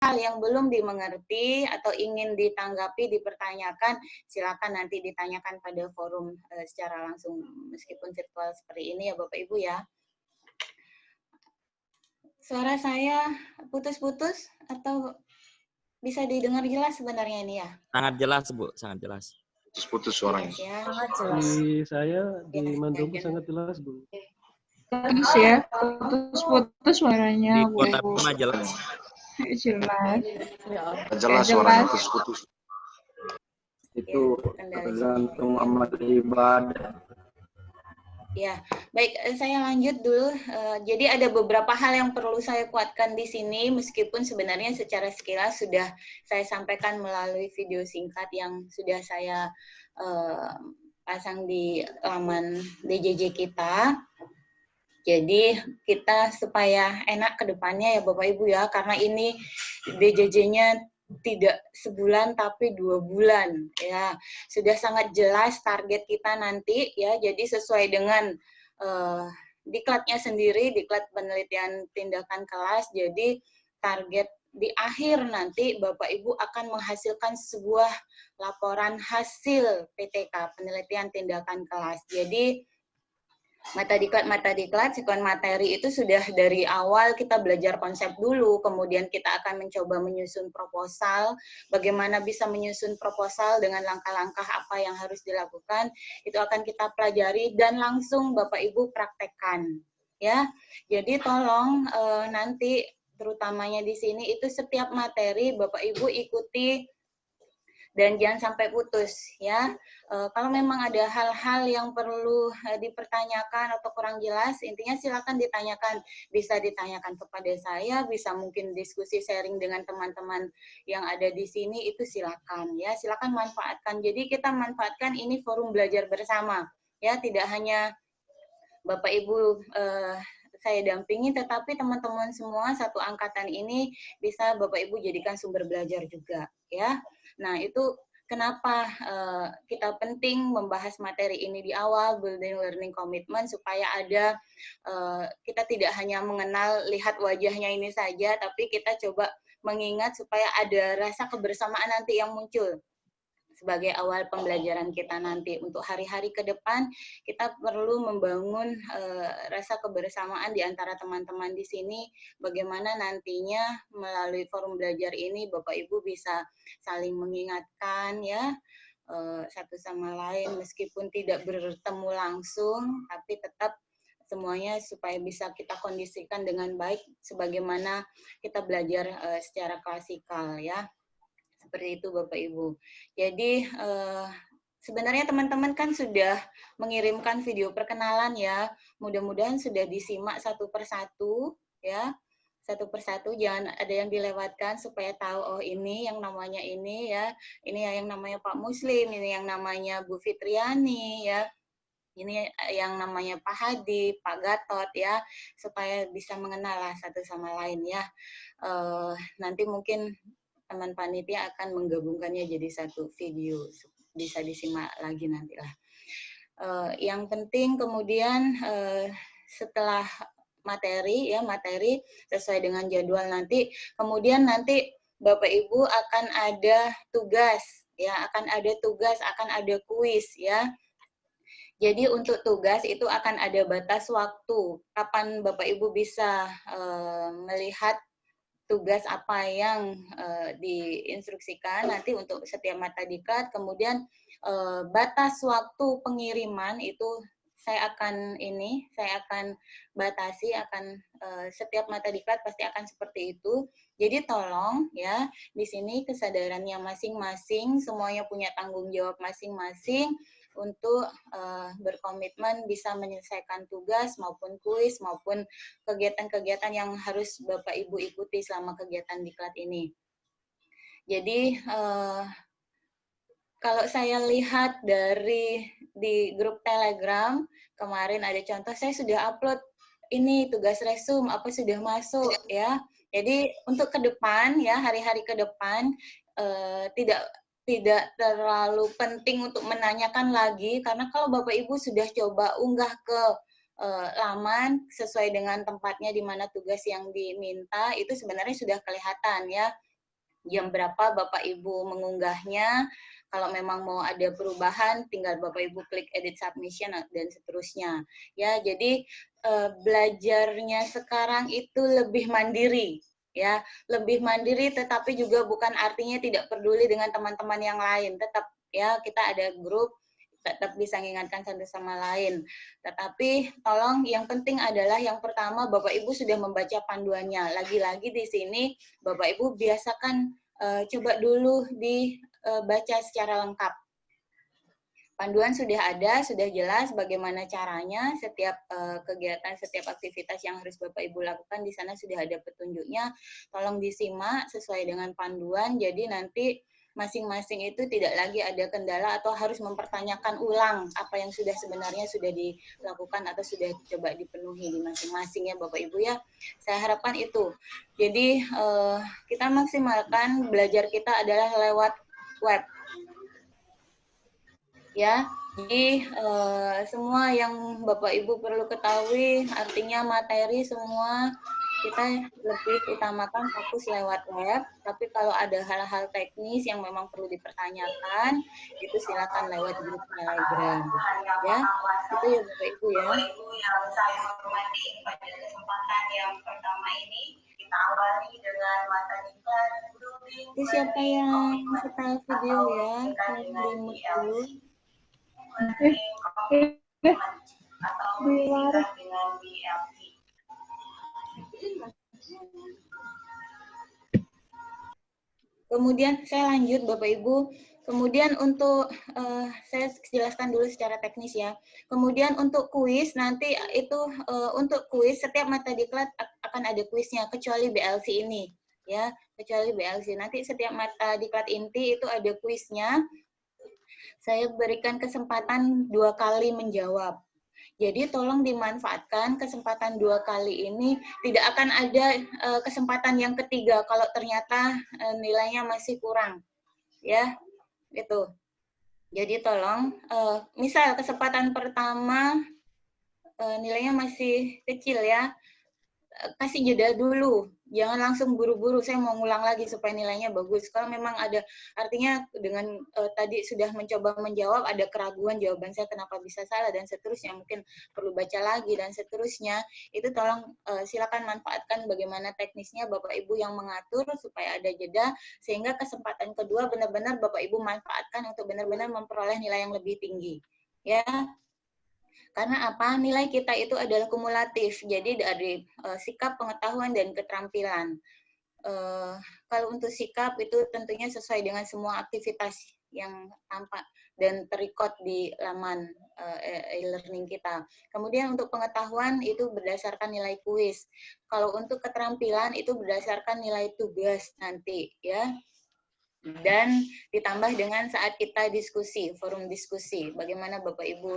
hal yang belum dimengerti atau ingin ditanggapi, dipertanyakan, silakan nanti ditanyakan pada forum secara langsung meskipun virtual seperti ini ya Bapak Ibu ya. Suara saya putus-putus atau bisa didengar jelas sebenarnya ini ya? Sangat jelas Bu, sangat jelas. Putus suaranya. Ya, Sangat jelas. Di saya di Ya, Mandopo ya, sangat jelas, Bu. Bagus ya, putus-putus suaranya, Di Kota Bu. Bima jelas. Jelas. Jelas suaranya putus-putus. Itu tergantung amat ibadah. Ya, baik, saya lanjut dulu. Jadi ada beberapa hal yang perlu saya kuatkan di sini, meskipun sebenarnya secara sekilas sudah saya sampaikan melalui video singkat yang sudah saya pasang di laman DJJ kita. Jadi kita supaya enak ke depannya ya Bapak Ibu ya, karena ini DJJ-nya tidak sebulan tapi 2 bulan ya, sudah sangat jelas target kita nanti ya. Jadi sesuai dengan diklatnya sendiri, diklat penelitian tindakan kelas, jadi target di akhir nanti Bapak Ibu akan menghasilkan sebuah laporan hasil PTK, penelitian tindakan kelas. Jadi mata diklat, sekuen materi itu sudah dari awal kita belajar konsep dulu, kemudian kita akan mencoba menyusun proposal, bagaimana bisa menyusun proposal dengan langkah-langkah apa yang harus dilakukan, itu akan kita pelajari dan langsung Bapak Ibu praktekkan. Ya, jadi tolong nanti terutamanya di sini itu setiap materi Bapak Ibu ikuti dan jangan sampai putus ya. Kalau memang ada hal-hal yang perlu dipertanyakan atau kurang jelas, intinya silakan ditanyakan. Bisa ditanyakan kepada saya, bisa mungkin diskusi sharing dengan teman-teman yang ada di sini, itu silakan ya. Silakan manfaatkan. Jadi kita manfaatkan ini forum belajar bersama ya, tidak hanya Bapak Ibu saya dampingi, tetapi teman-teman semua satu angkatan ini bisa Bapak Ibu jadikan sumber belajar juga ya. Nah, itu kenapa kita penting membahas materi ini di awal, building learning commitment, supaya ada kita tidak hanya mengenal lihat wajahnya ini saja, tapi kita coba mengingat supaya ada rasa kebersamaan nanti yang muncul sebagai awal pembelajaran kita nanti. Untuk hari-hari ke depan, kita perlu membangun rasa kebersamaan di antara teman-teman di sini, bagaimana nantinya melalui forum belajar ini, Bapak Ibu bisa saling mengingatkan ya, satu sama lain, meskipun tidak bertemu langsung, tapi tetap semuanya supaya bisa kita kondisikan dengan baik, sebagaimana kita belajar secara klasikal ya. Seperti itu Bapak Ibu. Jadi sebenarnya teman-teman kan sudah mengirimkan video perkenalan ya. Mudah-mudahan sudah disimak satu persatu ya. Satu persatu, jangan ada yang dilewatkan supaya tahu, oh ini yang namanya ini ya. Ini yang namanya Pak Muslim, ini yang namanya Bu Fitriani ya. Ini yang namanya Pak Hadi, Pak Gatot ya. Supaya bisa mengenal lah satu sama lain ya. Nanti mungkin teman panitia akan menggabungkannya jadi satu video, bisa disimak lagi nantilah. Yang penting kemudian setelah materi sesuai dengan jadwal nanti, kemudian nanti Bapak Ibu akan ada tugas ya, akan ada kuis ya. Jadi untuk tugas itu akan ada batas waktu kapan Bapak Ibu bisa melihat tugas apa yang diinstruksikan nanti untuk setiap mata diklat. Kemudian batas waktu pengiriman itu saya akan batasi, setiap mata diklat pasti akan seperti itu. Jadi tolong ya, di sini kesadarannya masing-masing, semuanya punya tanggung jawab masing-masing untuk berkomitmen bisa menyelesaikan tugas maupun kuis maupun kegiatan-kegiatan yang harus Bapak Ibu ikuti selama kegiatan diklat ini. Jadi kalau saya lihat di grup Telegram kemarin ada contoh, saya sudah upload ini tugas resum apa sudah masuk ya. Jadi untuk ke depan ya, hari-hari ke depan tidak terlalu penting untuk menanyakan lagi, karena kalau Bapak Ibu sudah coba unggah ke laman sesuai dengan tempatnya di mana tugas yang diminta, itu sebenarnya sudah kelihatan ya. jam berapa Bapak Ibu mengunggahnya. Kalau memang mau ada perubahan, tinggal Bapak Ibu klik edit submission dan seterusnya. Ya, jadi belajarnya sekarang itu lebih mandiri, ya, lebih mandiri. Tetapi juga bukan artinya tidak peduli dengan teman-teman yang lain. Tetap ya kita ada grup, tetap bisa mengingatkan satu sama lain. Tetapi tolong yang penting adalah yang pertama Bapak Ibu sudah membaca panduannya. Lagi-lagi di sini Bapak Ibu biasakan coba dulu dibaca secara lengkap. Panduan sudah ada, sudah jelas bagaimana caranya, setiap kegiatan, setiap aktivitas yang harus Bapak Ibu lakukan di sana sudah ada petunjuknya. Tolong disimak sesuai dengan panduan, jadi nanti masing-masing itu tidak lagi ada kendala atau harus mempertanyakan ulang apa yang sebenarnya sudah dilakukan atau sudah coba dipenuhi di masing-masing ya Bapak Ibu ya. Saya harapkan itu. Jadi kita maksimalkan belajar kita adalah lewat web. Ya, jadi semua yang Bapak Ibu perlu ketahui, artinya materi semua kita lebih utamakan fokus lewat web, tapi kalau ada hal-hal teknis yang memang perlu dipertanyakan, itu silakan lewat grup Telegram. Ya, itu ya Bapak Ibu ya. Yang saya hormati pada kesempatan yang pertama ini, kita awali dengan materi grouping. Itu siapa yang setel video ya? Tolong di-mute dulu. Atau dengan BLC. Kemudian saya lanjut Bapak Ibu. Kemudian untuk saya jelaskan dulu secara teknis ya. Kemudian untuk kuis nanti itu untuk kuis setiap mata diklat akan ada kuisnya kecuali BLC ini ya, kecuali BLC. Nanti setiap mata diklat inti itu ada kuisnya. Saya berikan kesempatan 2 kali menjawab. Jadi tolong dimanfaatkan kesempatan 2 kali ini, tidak akan ada kesempatan yang ketiga kalau ternyata nilainya masih kurang. Ya, itu. Jadi tolong, misal kesempatan pertama nilainya masih kecil ya, kasih jeda dulu. Jangan langsung buru-buru, saya mau ngulang lagi supaya nilainya bagus. Kalau memang ada, artinya dengan tadi sudah mencoba menjawab, ada keraguan jawaban saya kenapa bisa salah, dan seterusnya, mungkin perlu baca lagi, dan seterusnya, itu tolong silakan manfaatkan bagaimana teknisnya Bapak Ibu yang mengatur, supaya ada jeda, sehingga kesempatan kedua benar-benar Bapak Ibu manfaatkan untuk benar-benar memperoleh nilai yang lebih tinggi. Ya. Karena apa? Nilai kita itu adalah kumulatif, jadi dari sikap, pengetahuan, dan keterampilan. Kalau untuk sikap itu tentunya sesuai dengan semua aktivitas yang tampak dan terrecord di laman e-learning kita. Kemudian untuk pengetahuan itu berdasarkan nilai kuis. Kalau untuk keterampilan itu berdasarkan nilai tugas nanti ya. Dan ditambah dengan saat kita diskusi, forum diskusi, bagaimana Bapak Ibu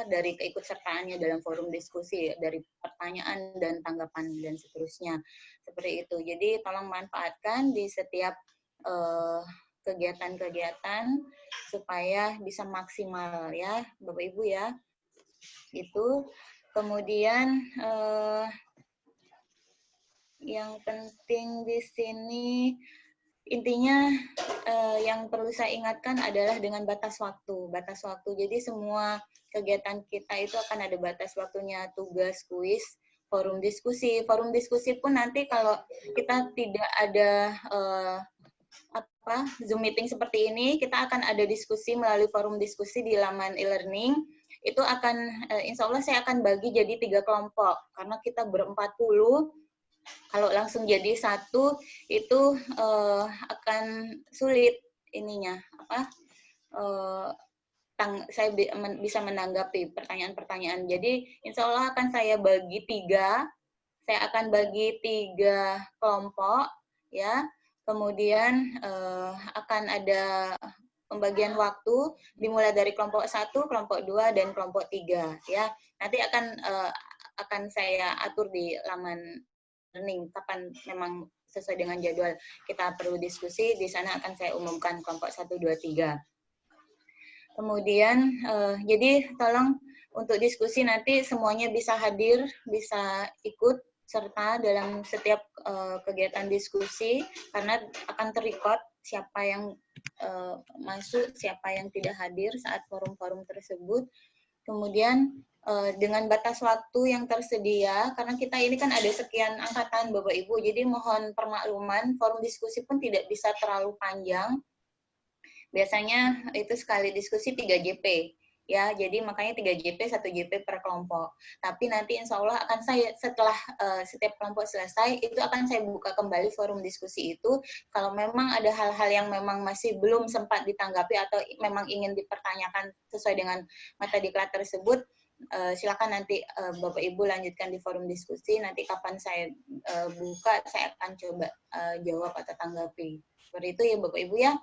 dari keikutsertaannya dalam forum diskusi, dari pertanyaan dan tanggapan dan seterusnya, seperti itu. Jadi tolong manfaatkan di setiap kegiatan-kegiatan supaya bisa maksimal ya Bapak Ibu ya. Itu. Kemudian yang penting di sini intinya yang perlu saya ingatkan adalah dengan batas waktu. Batas waktu. Jadi semua kegiatan kita itu akan ada batas waktunya, tugas, kuis, forum diskusi. Forum diskusi pun nanti kalau kita tidak ada Zoom meeting seperti ini, kita akan ada diskusi melalui forum diskusi di laman e-learning. Itu akan insya Allah saya akan bagi jadi 3 kelompok karena kita ber-40. Kalau langsung jadi satu itu akan sulit ininya saya bisa menanggapi pertanyaan-pertanyaan. Jadi insya Allah akan saya bagi 3. Saya akan bagi 3 kelompok ya. Kemudian akan ada pembagian waktu dimulai dari kelompok 1, kelompok 2, dan kelompok 3 ya. Nanti akan saya atur di laman learning kapan memang sesuai dengan jadwal kita perlu diskusi, di sana akan saya umumkan kelompok 1, 2, 3. Kemudian jadi tolong untuk diskusi nanti semuanya bisa hadir, bisa ikut serta dalam setiap kegiatan diskusi karena akan terrecord siapa yang masuk, siapa yang tidak hadir saat forum-forum tersebut. Kemudian dengan batas waktu yang tersedia, karena kita ini kan ada sekian angkatan Bapak Ibu, jadi mohon permakluman, forum diskusi pun tidak bisa terlalu panjang. Biasanya itu sekali diskusi 3 JP. Ya, jadi makanya 3 JP, 1 JP per kelompok. Tapi nanti insya Allah akan saya, setelah setiap kelompok selesai, itu akan saya buka kembali forum diskusi itu. Kalau memang ada hal-hal yang memang masih belum sempat ditanggapi atau memang ingin dipertanyakan sesuai dengan mata diklat tersebut, silakan nanti Bapak Ibu lanjutkan di forum diskusi. Nanti kapan saya buka, saya akan coba jawab atau tanggapi. Seperti itu ya Bapak Ibu ya.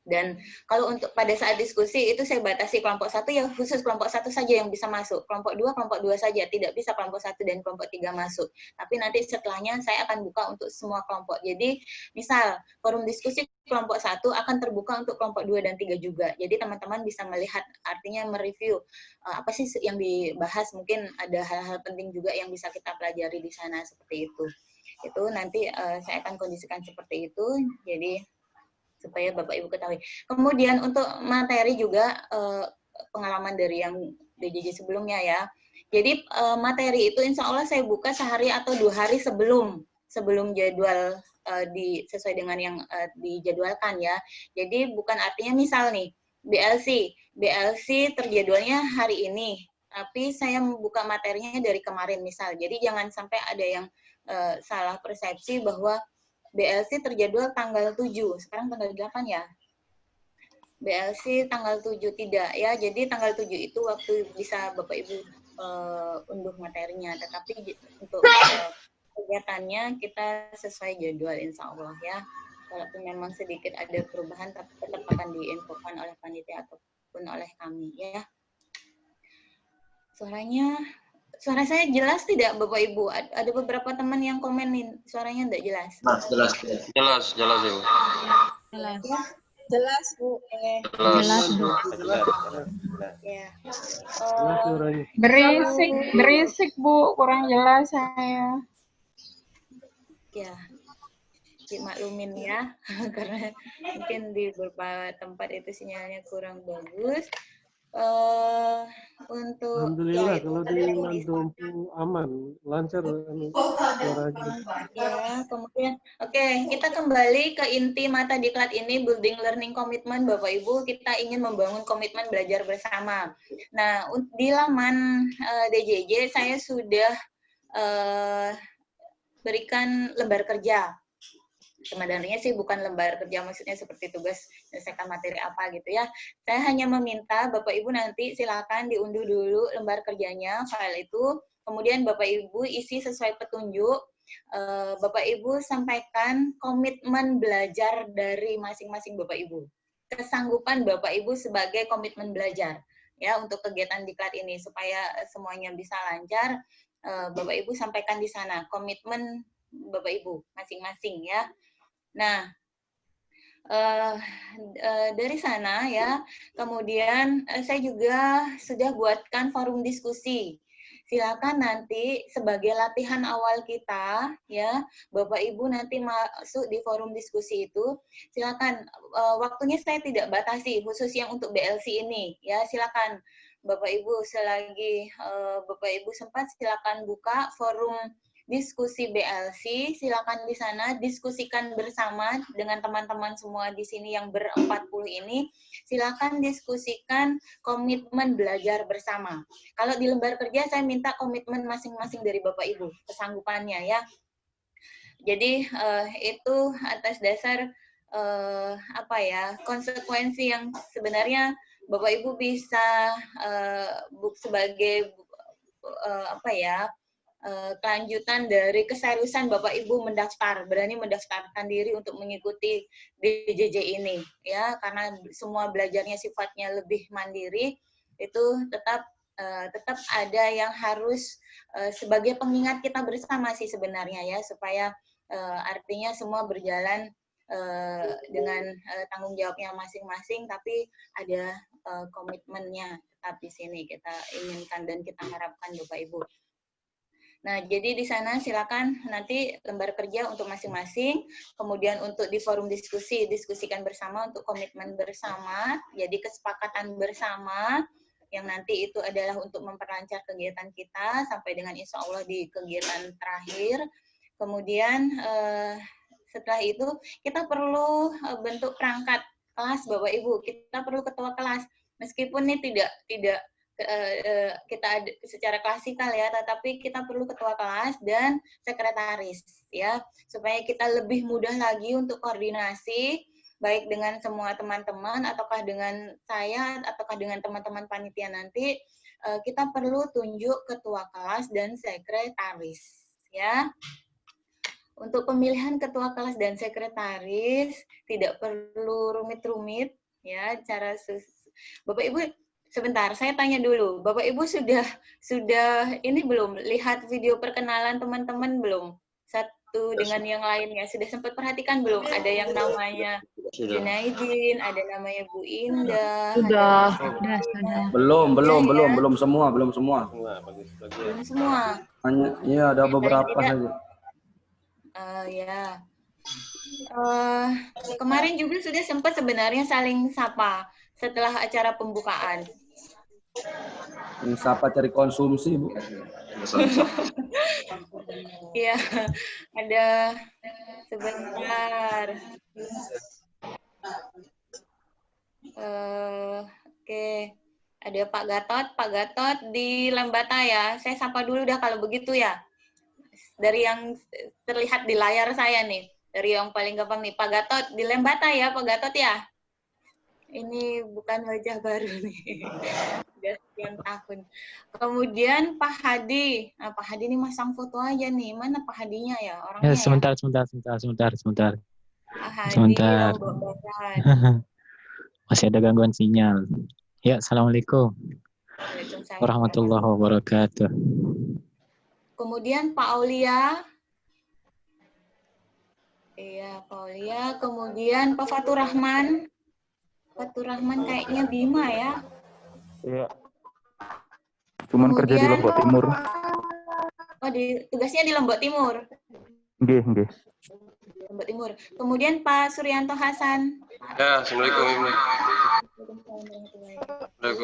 Dan kalau untuk pada saat diskusi itu saya batasi kelompok 1 ya khusus kelompok 1 saja yang bisa masuk. Kelompok 2 saja, tidak bisa kelompok 1 dan kelompok 3 masuk. Tapi nanti setelahnya saya akan buka untuk semua kelompok. Jadi misal forum diskusi kelompok 1 akan terbuka untuk kelompok 2 dan 3 juga. Jadi teman-teman bisa melihat, artinya mereview apa sih yang dibahas, mungkin ada hal-hal penting juga yang bisa kita pelajari di sana seperti itu. Itu nanti saya akan kondisikan seperti itu. Jadi supaya Bapak Ibu ketahui. Kemudian untuk materi juga pengalaman dari yang DJJ sebelumnya ya. Jadi materi itu insya Allah saya buka sehari atau 2 hari sebelum jadwal sesuai dengan yang dijadwalkan ya. Jadi bukan artinya misal nih BLC terjadwalnya hari ini, tapi saya membuka materinya dari kemarin misal. Jadi jangan sampai ada yang salah persepsi bahwa BLC terjadwal tanggal 7, sekarang tanggal 8 ya. BLC tanggal 7 tidak ya, jadi tanggal 7 itu waktu bisa Bapak Ibu unduh materinya, tetapi untuk kegiatannya kita sesuai jadwal insya Allah ya. Walaupun memang sedikit ada perubahan, tapi tetap akan diinfokan oleh panitia ataupun oleh kami ya. Suara saya jelas tidak Bapak Ibu? Ada beberapa teman yang komenin suaranya tidak jelas. Nah, jelas Ibu. Jelas. Jelas Bu. Jelas Bu. Ya. Jelas suaranya. Berisik Bu, kurang jelas saya. Ya. Dimaklumin ya, karena mungkin di beberapa tempat itu sinyalnya kurang bagus. Untuk Alhamdulillah ya, kalau di Mandompu aman, lancar suaranya. Ya, kemudian kita kembali ke inti mata diklat ini, building learning commitment Bapak Ibu, kita ingin membangun komitmen belajar bersama. Nah, di laman DJJ saya sudah berikan lembar kerja. Sebenarnya sih bukan lembar kerja, maksudnya seperti tugas menyelesaikan materi apa gitu ya. Saya hanya meminta Bapak Ibu nanti silakan diunduh dulu lembar kerjanya, file itu, kemudian Bapak Ibu isi sesuai petunjuk, Bapak Ibu sampaikan komitmen belajar dari masing-masing Bapak Ibu. Kesanggupan Bapak Ibu sebagai komitmen belajar ya untuk kegiatan diklat ini supaya semuanya bisa lancar. Bapak Ibu sampaikan di sana komitmen Bapak Ibu masing-masing ya. Nah, dari sana ya, kemudian saya juga sudah buatkan forum diskusi. Silakan nanti sebagai latihan awal kita ya, Bapak Ibu nanti masuk di forum diskusi itu, silakan waktunya saya tidak batasi khusus yang untuk BLC ini ya, silakan Bapak Ibu selagi Bapak Ibu sempat silakan buka forum diskusi BLC, silakan di sana diskusikan bersama dengan teman-teman semua di sini yang ber-40 ini, silakan diskusikan komitmen belajar bersama. Kalau di lembar kerja saya minta komitmen masing-masing dari Bapak Ibu, kesanggupannya ya. Jadi itu atas dasar konsekuensi yang sebenarnya Bapak Ibu bisa sebagai kelanjutan dari keseriusan Bapak Ibu berani mendaftarkan diri untuk mengikuti DJJ ini ya, karena semua belajarnya sifatnya lebih mandiri, itu tetap ada yang harus sebagai pengingat kita bersama sih sebenarnya ya, supaya artinya semua berjalan dengan tanggung jawabnya masing-masing, tapi ada komitmennya tetap di sini kita inginkan dan kita harapkan Bapak Ibu. Nah, jadi di sana silakan nanti lembar kerja untuk masing-masing, kemudian untuk di forum diskusi, diskusikan bersama untuk komitmen bersama, jadi kesepakatan bersama, yang nanti itu adalah untuk memperlancar kegiatan kita sampai dengan insya Allah di kegiatan terakhir. Kemudian setelah itu kita perlu bentuk perangkat kelas, Bapak Ibu, kita perlu ketua kelas, meskipun ini tidak kita ada secara klasikal ya, tetapi kita perlu ketua kelas dan sekretaris ya, supaya kita lebih mudah lagi untuk koordinasi baik dengan semua teman-teman ataukah dengan saya ataukah dengan teman-teman panitia nanti. Kita perlu tunjuk ketua kelas dan sekretaris ya. Untuk pemilihan ketua kelas dan sekretaris tidak perlu rumit-rumit ya, cara Bapak Ibu. Sebentar, saya tanya dulu. Bapak Ibu sudah ini belum lihat video perkenalan teman-teman belum? Satu dengan yang lainnya. Sudah sempat perhatikan belum? Ada yang namanya Junaidin, ada namanya Bu Indah. Sudah. Belum semua. Belum semua. Iya, ada beberapa saja. Ya. Kemarin juga sudah sempat sebenarnya saling sapa setelah acara pembukaan. Siapa cari konsumsi, Bu? Iya, ada sebentar. Oke, ada Pak Gatot di Lembata ya. Saya sapa dulu dah kalau begitu ya. Dari yang terlihat di layar saya nih, dari yang paling gampang nih, Pak Gatot di Lembata ya, Pak Gatot ya. Ini bukan wajah baru nih, udah sekian tahun. Kemudian Pak Hadi, nah, Pak Hadi ini masang foto aja nih, mana Pak Hadinya ya orangnya? Ya, sebentar. Pak Hadi Sebentar. Lombok. Masih ada gangguan sinyal. Ya, assalamualaikum warahmatullahi wabarakatuh. Kemudian Pak Aulia. Iya, Pak Aulia. Kemudian Pak Fatur Rahman. Fatur Rahman kayaknya Bima ya. Iya. Cuman kerja di Lombok Timur. Oh, tugasnya di Lombok Timur. Nggih. Lombok Timur. Kemudian Pak Suryanto Hasan. Ya, assalamualaikum Ibu. Pak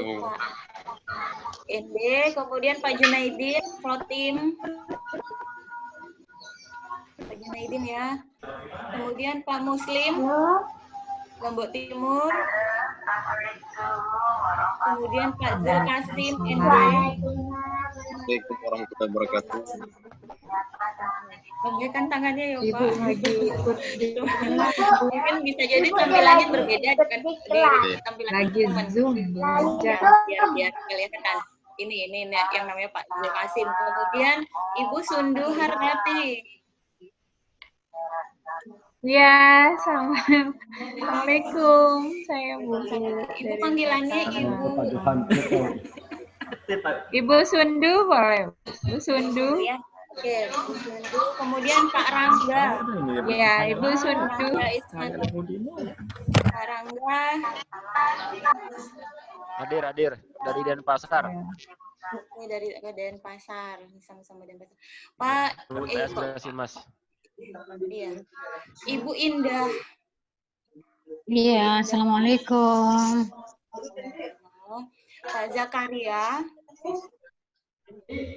Ende, kemudian Pak Junaidin, Protim. Pak Junaidin ya. Kemudian Pak Muslim, Lombok Timur. Kemudian Pak Zulkasim, NW. Assalamualaikum warahmatullahi wabarakatuh. Lambaikan tangannya ya Pak. Mungkin bisa jadi tampilannya berbeda dengan tampilan teman. Zoom. Biar kelihatan. Ini yang namanya Pak Zulkasim. Kemudian Ibu Sundu Harnati. Ya, assalamualaikum. Saya Bu. Ibu panggilannya Ibu. Ibu Sundu boleh. Bu Sundu. Ya. Oke, Ibu Sundu. Kemudian Pak Rangga. Ya, Ibu Sundu. Pak Rangga. Hadir dari Denpasar. Oke, dari Denpasar, sama-sama Denpasar. Pak, Mas. Iya. Ibu Indah. Iya, assalamualaikum. Pak Zakaria.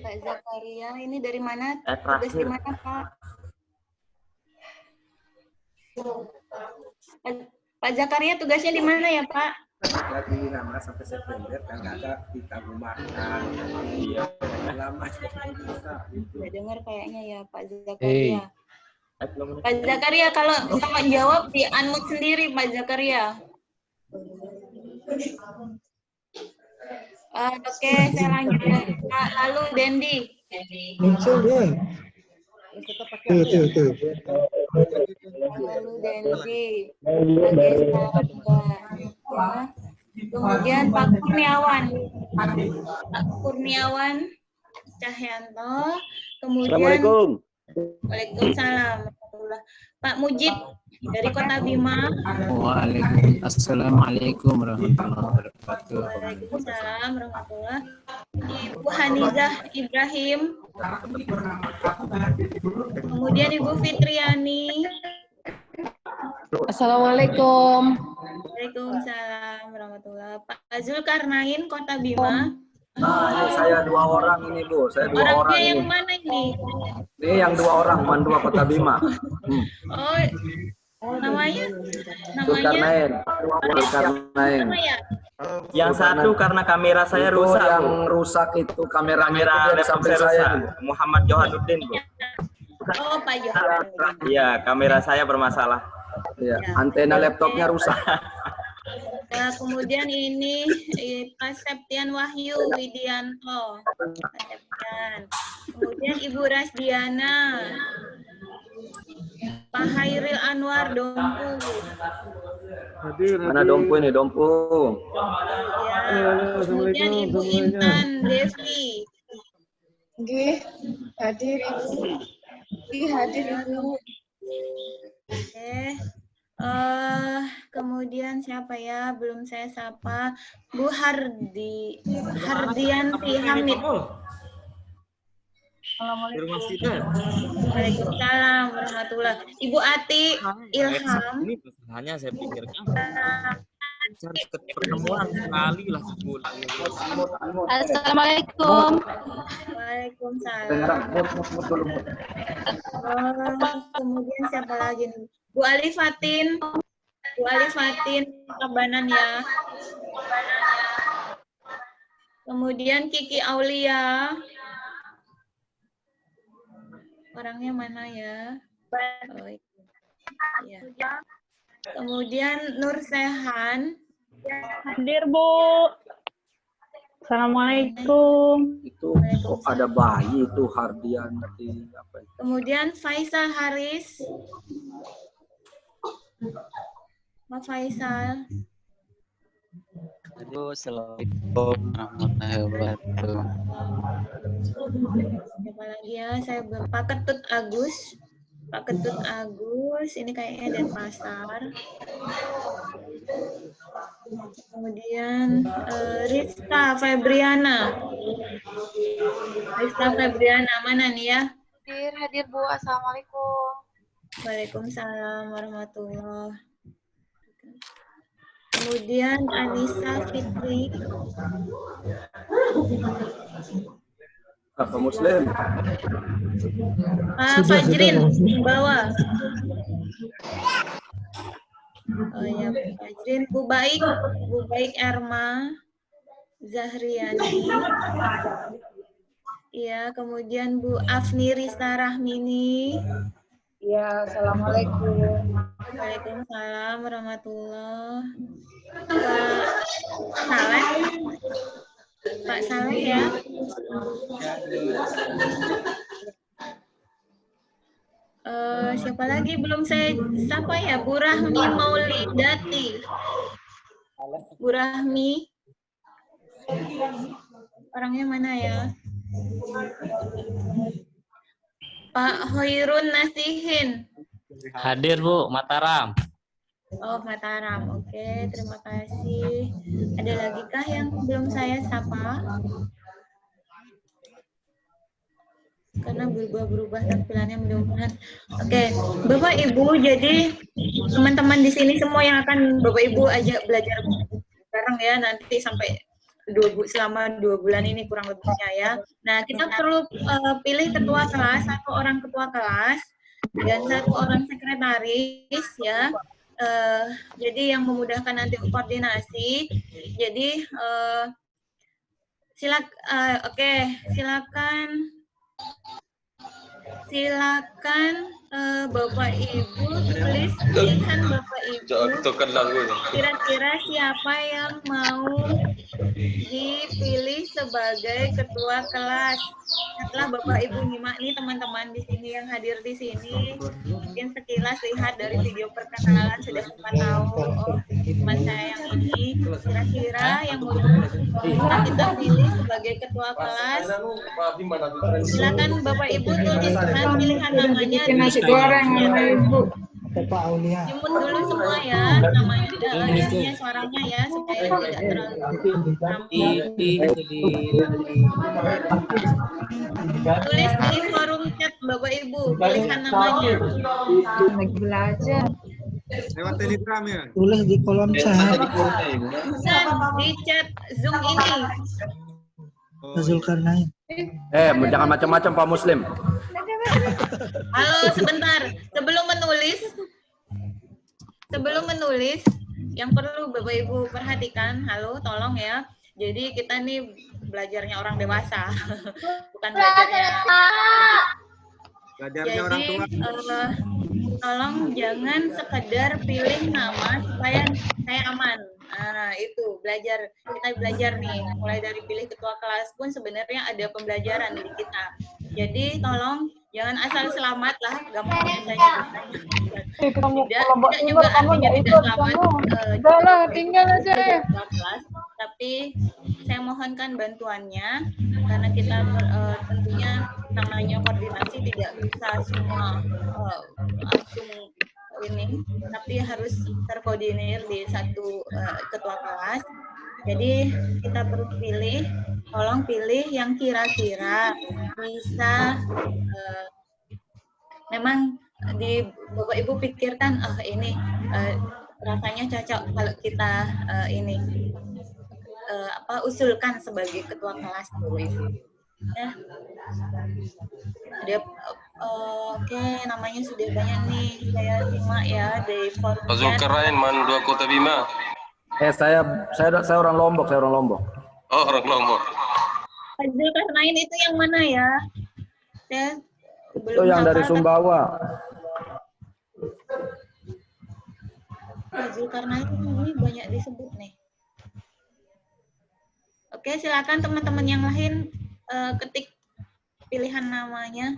Pak Zakaria, ini dari mana? Tugas di mana, Pak? Pak Zakaria tugasnya di mana ya, Pak? Lagi lama sampai September kan nggak ada ditanggung makan. Iya. Lama. Nggak dengar kayaknya ya, Pak Zakaria. Pak Zakaria, kalau jawab di unmute sendiri, Pak Zakaria. Oke, saya lanjutkan. Lalu Dendi. Lalu Dendi. Kemudian Pak Kurniawan. Pak Kurniawan Cahyanto. Kemudian Assalamualaikum. Waalaikumsalam warahmatullahi warahmatullah. Pak Mujib dari Kota Bima. Assalamualaikum warahmatullahi wabarakatuh. Waalaikumsalam warahmatullah. Ibu Hanizah Ibrahim. Kemudian Ibu Fitriani. Assalamualaikum. Waalaikumsalam warahmatullah. Pak Zulkarnain Kota Bima. Nah, ini saya 2 orang ini, Bu. Saya 2 orang Orangnya ini. yang mana ini? Ini yang 2 orang, Mandua Kota Bima. Oh, namanya? Zulkarnain. Zulkarnain. Apa ya? Yang satu karena kamera saya rusak. Yang Bu. rusak itu kamera Kamera di laptop samping saya saya. rusak. Muhammad Johanuddin, Bu. Oh, Pak Johan. Iya, kamera saya bermasalah. Iya, antena laptopnya rusak. Nah, kemudian ini Pak Septian Wahyu Widianto. Pak Septian. Kemudian Ibu Rasdiana. Pak Hairil Anwar Dompu. Mana Dompu ini, Dompu? Ya. Kemudian Ibu Intan Devi. Nggih, hadir Ibu. Nggih, hadir Ibu. Oke. Kemudian siapa ya? Belum saya sapa. Bu Hardianti Hamid. Waalaikumsalam warahmatullah. Ibu Ati Ilham. Ini hanya saya pikirkan cari pertemuan sekali lah sebulan. Assalamualaikum. Waalaikumsalam. Kemudian siapa lagi nih? Bu Ali Fatin. Bu Ali Fatin Tabanan ya. Kemudian Kiki Aulia. Orangnya mana ya? Oh, itu. Ya. Kemudian Nur Sehan. Hadir, Bu. Assalamualaikum. Itu kok ada bayi itu Hardianti apa itu? Kemudian Faisal Haris. Pak Faisal. Halo, assalamualaikum warahmatullahi wabarakatuh. Siapa lagi ya? Saya belum. Pak Ketut Agus. Pak Ketut Agus. Ini kayaknya Denpasar. Kemudian Rizka Febriana. Rizka Febriana mana nih ya? Hadir Bu. Assalamualaikum. Waalaikumsalam warahmatullahi wabarakatuh. Kemudian Anissa Fitri. Apa Muslim? Fajrin bawah. Oh ya, Fajrin. Bu Baik Erma Zahriani. Iya, kemudian Bu Afni Rista Rahmini. Ya, assalamualaikum. Waalaikumsalam warahmatullahi wabarakatuh. Pak Saleh. Pak Saleh ya. Siapa lagi belum saya sapa ya? Bu Rahmi Maulidati. Bu Rahmi. Orangnya mana ya? Pak Hoirun Nasihin. Hadir, Bu, Mataram. Oh, Mataram. Oke, terima kasih. Ada lagi kah yang belum saya sapa? Karena berubah-berubah tampilannya mudah-mudahan. Oke, Bapak Ibu, jadi teman-teman di sini semua yang akan Bapak Ibu ajak belajar bareng ya nanti sampai selama 2 bulan ini kurang lebihnya ya. Nah, kita perlu pilih ketua kelas, 1 orang ketua kelas dan 1 orang sekretaris ya. Jadi yang memudahkan nanti koordinasi. Jadi silakan Bapak Ibu tulis pilihan Bapak Ibu kira-kira siapa yang mau dipilih sebagai ketua kelas. Setelah Bapak Ibu nyimak nih teman-teman di sini yang hadir di sini, mungkin sekilas lihat dari video perkenalan sudah sempat tahu oh teman saya yang ini. Kira-kira yang mau kita pilih sebagai ketua kelas, silakan Bapak Ibu tuliskan pilihan namanya. Nasi goreng Ibu. Jemput dulu semua ya, namanya ininya suaranya ya supaya tidak terlalu tulis di forum chat Bapak Ibu pilihan namanya. Lagi belajar. Lewat Telegram ya. Tulis di kolom chat. Bukan di chat Zoom ini. Zulkarnain. Jangan macam-macam Pak Muslim. Halo, sebentar. Sebelum menulis, yang perlu Bapak Ibu perhatikan, halo, tolong ya. Jadi kita nih belajarnya orang dewasa, bukan belajarnya orang tua. Tolong jangan sekedar pilih nama supaya saya aman. Nah, itu kita belajar nih. Mulai dari pilih ketua kelas pun sebenarnya ada pembelajaran di kita. Jadi tolong jangan asal selamat lah, gampang saya. Tidak juga artinya tidak selamat. Tinggal aja ya. Tapi saya mohonkan bantuannya karena kita tentunya namanya koordinasi tidak bisa semua langsung ini, tapi harus terkoordinir di satu ketua kelas. Jadi kita perlu tolong pilih yang kira-kira bisa memang di Bapak Ibu pikirkan, ini rasanya cocok kalau kita usulkan sebagai ketua kelas Bapak Ibu. Ya. Oke, namanya sudah banyak nih. Saya simak ya dari forum. Pak Zulkarnain, Man 2 Kota Bima. Saya orang Lombok, Oh, orang Lombok. Pak Zulkarnain itu yang mana ya? Saya itu yang dari Sumbawa. Pak Zulkarnain ini banyak disebut nih. Oke, silakan teman-teman yang lain ketik pilihan namanya.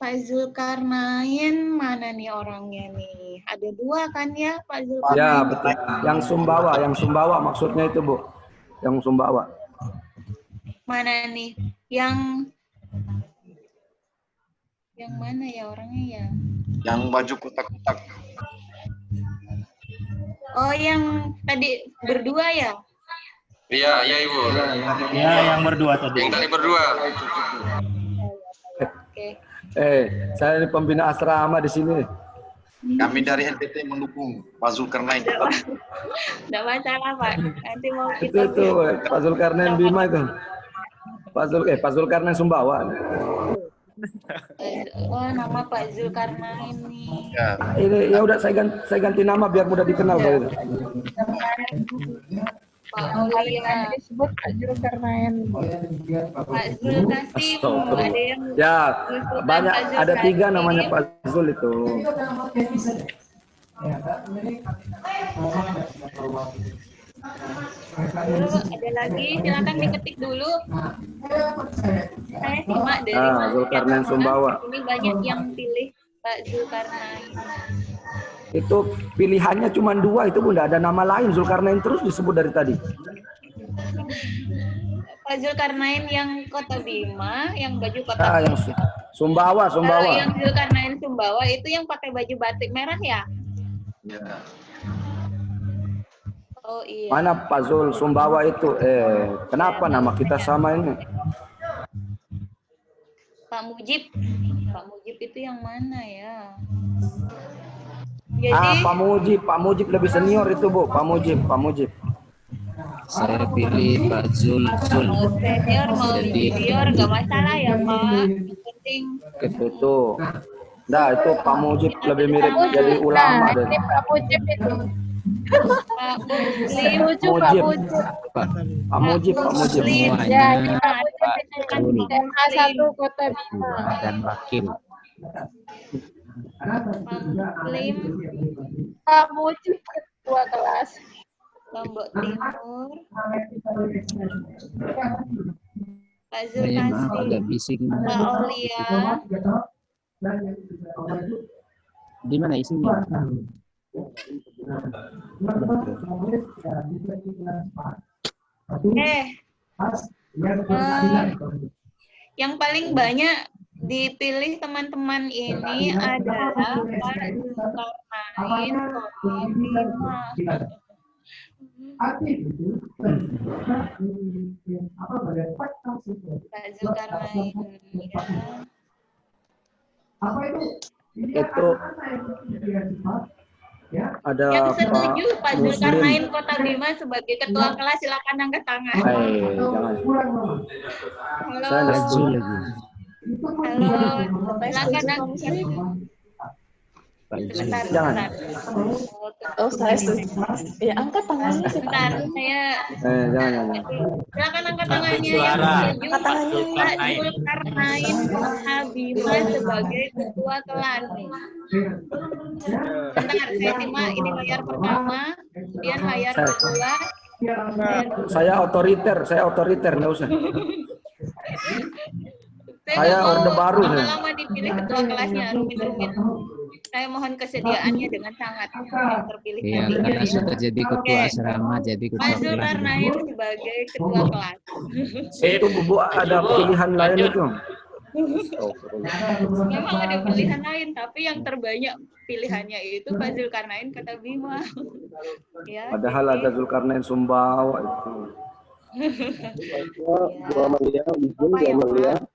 Pak Zulkarnain mana nih orangnya nih? Ada 2 kan ya Pak Zulkarnain? Ya betul. Yang Sumbawa maksudnya itu Bu. Yang Sumbawa. Mana nih? Yang mana ya orangnya ya? Yang baju kotak-kotak. Oh, yang tadi berdua ya? Iya Ibu. Ya, yang berdua tadi. Yang tadi berdua. Oke. Saya ini pembina asrama di sini. Kami dari NTT mendukung Pak Zulkarnain. Tidak masalah Pak. Nanti mau kita. Itu Pak Zulkarnain Bima itu. Pak Zulkarnain Sumbawa. Oh, nama Pak Zulkarnain nih. Ya. Ini ya udah saya ganti nama biar mudah dikenal gitu. Pak Aulia Disebut Pak Zulkarnain. Pak Zul Kasim. Ada yang Ya, banyak ada 3 namanya Pak Zul itu. Ada lagi, silakan diketik dulu. Saya simak dari Zulkarnain Sumbawa. Ini banyak yang pilih Pak Zulkarnain. Itu pilihannya cuma 2 itu Bunda, ada nama lain Zulkarnain terus disebut dari tadi. Pak Zulkarnain yang Kota Bima, yang baju kotak. Yang Sumbawa. Kalau yang Zulkarnain Sumbawa itu yang pakai baju batik merah ya? Ya. Oh iya. Mana Pak Zul Sumbawa itu? Kenapa nama kita sama ini? Pak Mujib itu yang mana ya? Jadi, Pak Mujib lebih senior itu Bu, Pak Mujib. Saya pilih Pak Zul. Mau senior, mau junior, nggak masalah ya Pak. Yang penting. Itu. Nah itu Pak Mujib lebih mirip jadi ulama deh. Pak Mujib itu. Pak Mujib. Ya, kita MA1 Kota Bima. Dan wakil. Pak Mujib ketua kelas. Lombok Timur. Pak Zulkasih. Pak Aulia. Di mana isinya? Yang paling banyak dipilih teman-teman ini adalah Pak Zulkarnain Kotabima. Pak Zulkarnain Itu ada yang setuju Pak Muslim. Zulkarnain Kotabima sebagai ketua kelas, silakan angkat tangan. Jangan. Halo. Saya nggak setuju. Halo, silakan angkat. Sebentar, Jangan. sebentar. Oh, saya setuju. Ya, angkat tangannya. Sebentar, saya Jangan. silakan angkat tangannya. Suara. Yang setuju Pak Zulkarnain Kotabima sebagai ketua kelas. Bentar, saya simak ini layar pertama, kemudian layar kedua. Saya otoriter, nggak usah. Saya Orde nggak Baru, mau saya. lama-lama dipilih ketua kelasnya, rumit-rumit. Saya mohon kesediaannya dengan sangat yang terpilih Iya, tadi. karena sudah jadi ketua Oke. asrama, jadi ketua Pak kelas. Zulkarnain sebagai ketua kelas. Itu Bu, ada pilihan lain itu. Memang ada pilihan lain, tapi yang terbanyak pilihannya itu Pak Zulkarnain Kotabima. Ya, Padahal ada Zulkarnain Sumbawa itu. Bapak ya, Pak.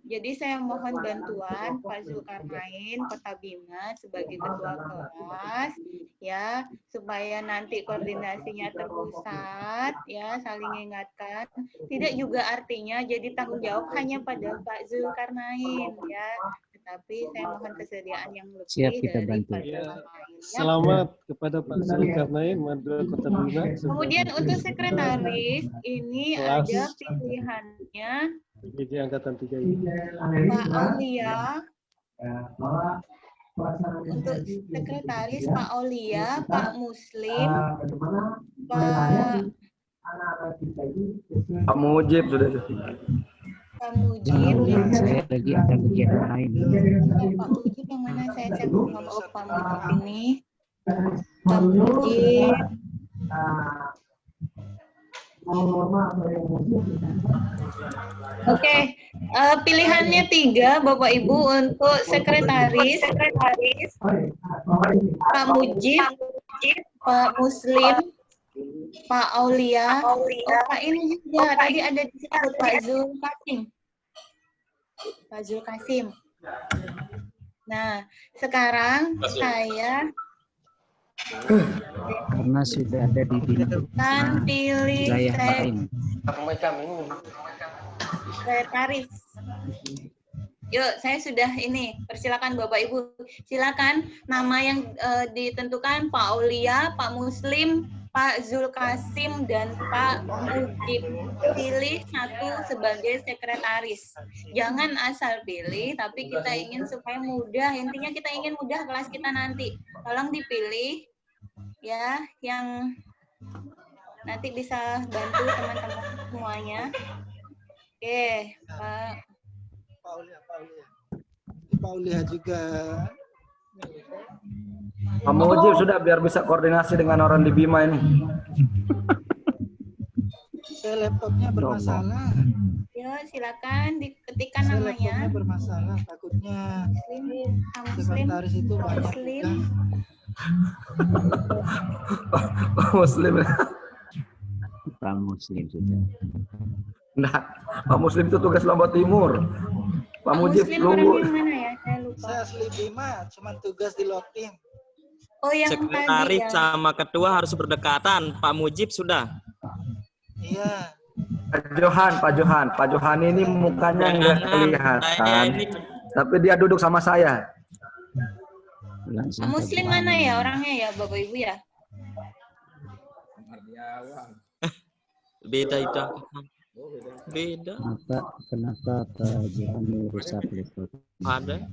Jadi saya mohon bantuan Pak Zulkarnain Kotabima sebagai ketua kelas ya, supaya nanti koordinasinya terpusat ya, saling ingatkan. Tidak juga artinya jadi tanggung jawab hanya pada Pak Zulkarnain ya, tetapi saya mohon kesediaan yang lebih Siap, kita dari bantu. Pak Zulkarnain. Ya. Selamat kepada Pak Zulkarnain Madura Kotabima. Kemudian untuk sekretaris ini Kelas. ada pilihannya Jadi angkatan 3 ini. Pak Aulia. Untuk sekretaris Pak Aulia, Pak Muslim, Pak Mujib sudah itu. Pak Mujib. Saya lagi ada kegiatan lain. Pak Mujib yang mana saya cek nama Pak Mujib ini. Pak Mujib. Oke, pilihannya 3 Bapak Ibu untuk sekretaris Pak Mujib, Pak Muslim, Pak Aulia, Pak ini juga tadi ada di situ Pak Zulkasim. Pak Zulkasim. Nah, sekarang saya Karena sudah ada di akan pilih wilayah lain. sekretaris. Yuk, saya sudah ini. Persilakan Bapak Ibu. Silakan nama yang ditentukan Pak Aulia, Pak Muslim, Pak Zulkasim, dan Pak Mujib. Pilih satu sebagai sekretaris. Jangan asal pilih, tapi kita ingin supaya mudah. Intinya kita ingin mudah kelas kita nanti. Tolong dipilih ya, yang nanti bisa bantu teman-teman semuanya. Oke, Pak. Paulia juga. Pak Mujib sudah biar bisa koordinasi dengan orang di Bima ini. Saya laptopnya bermasalah. Ya, silakan diketikkan Saya namanya. laptopnya bermasalah. Takutnya Muslim, sekretaris itu banyak. Muslim. Pak Muslim. Pak Muslim sudah. Nah, Pak Muslim itu tugas Lombok Timur. Pak Mujib Muslim tunggu. orang yang mana ya? Saya lupa. Saya asli Bima, cuma tugas di Lokim. Oh, yang Sekretaris tadi ya. sama ketua harus berdekatan. Pak Mujib sudah. Iya. Pak Johan ini mukanya nggak Saya kelihatan, ini tapi dia duduk sama saya. Pak Muslim mana ya orangnya ya, Bapak Ibu ya? beda itu. Beda. Kenapa Pak Johan rusak laptop? Ada.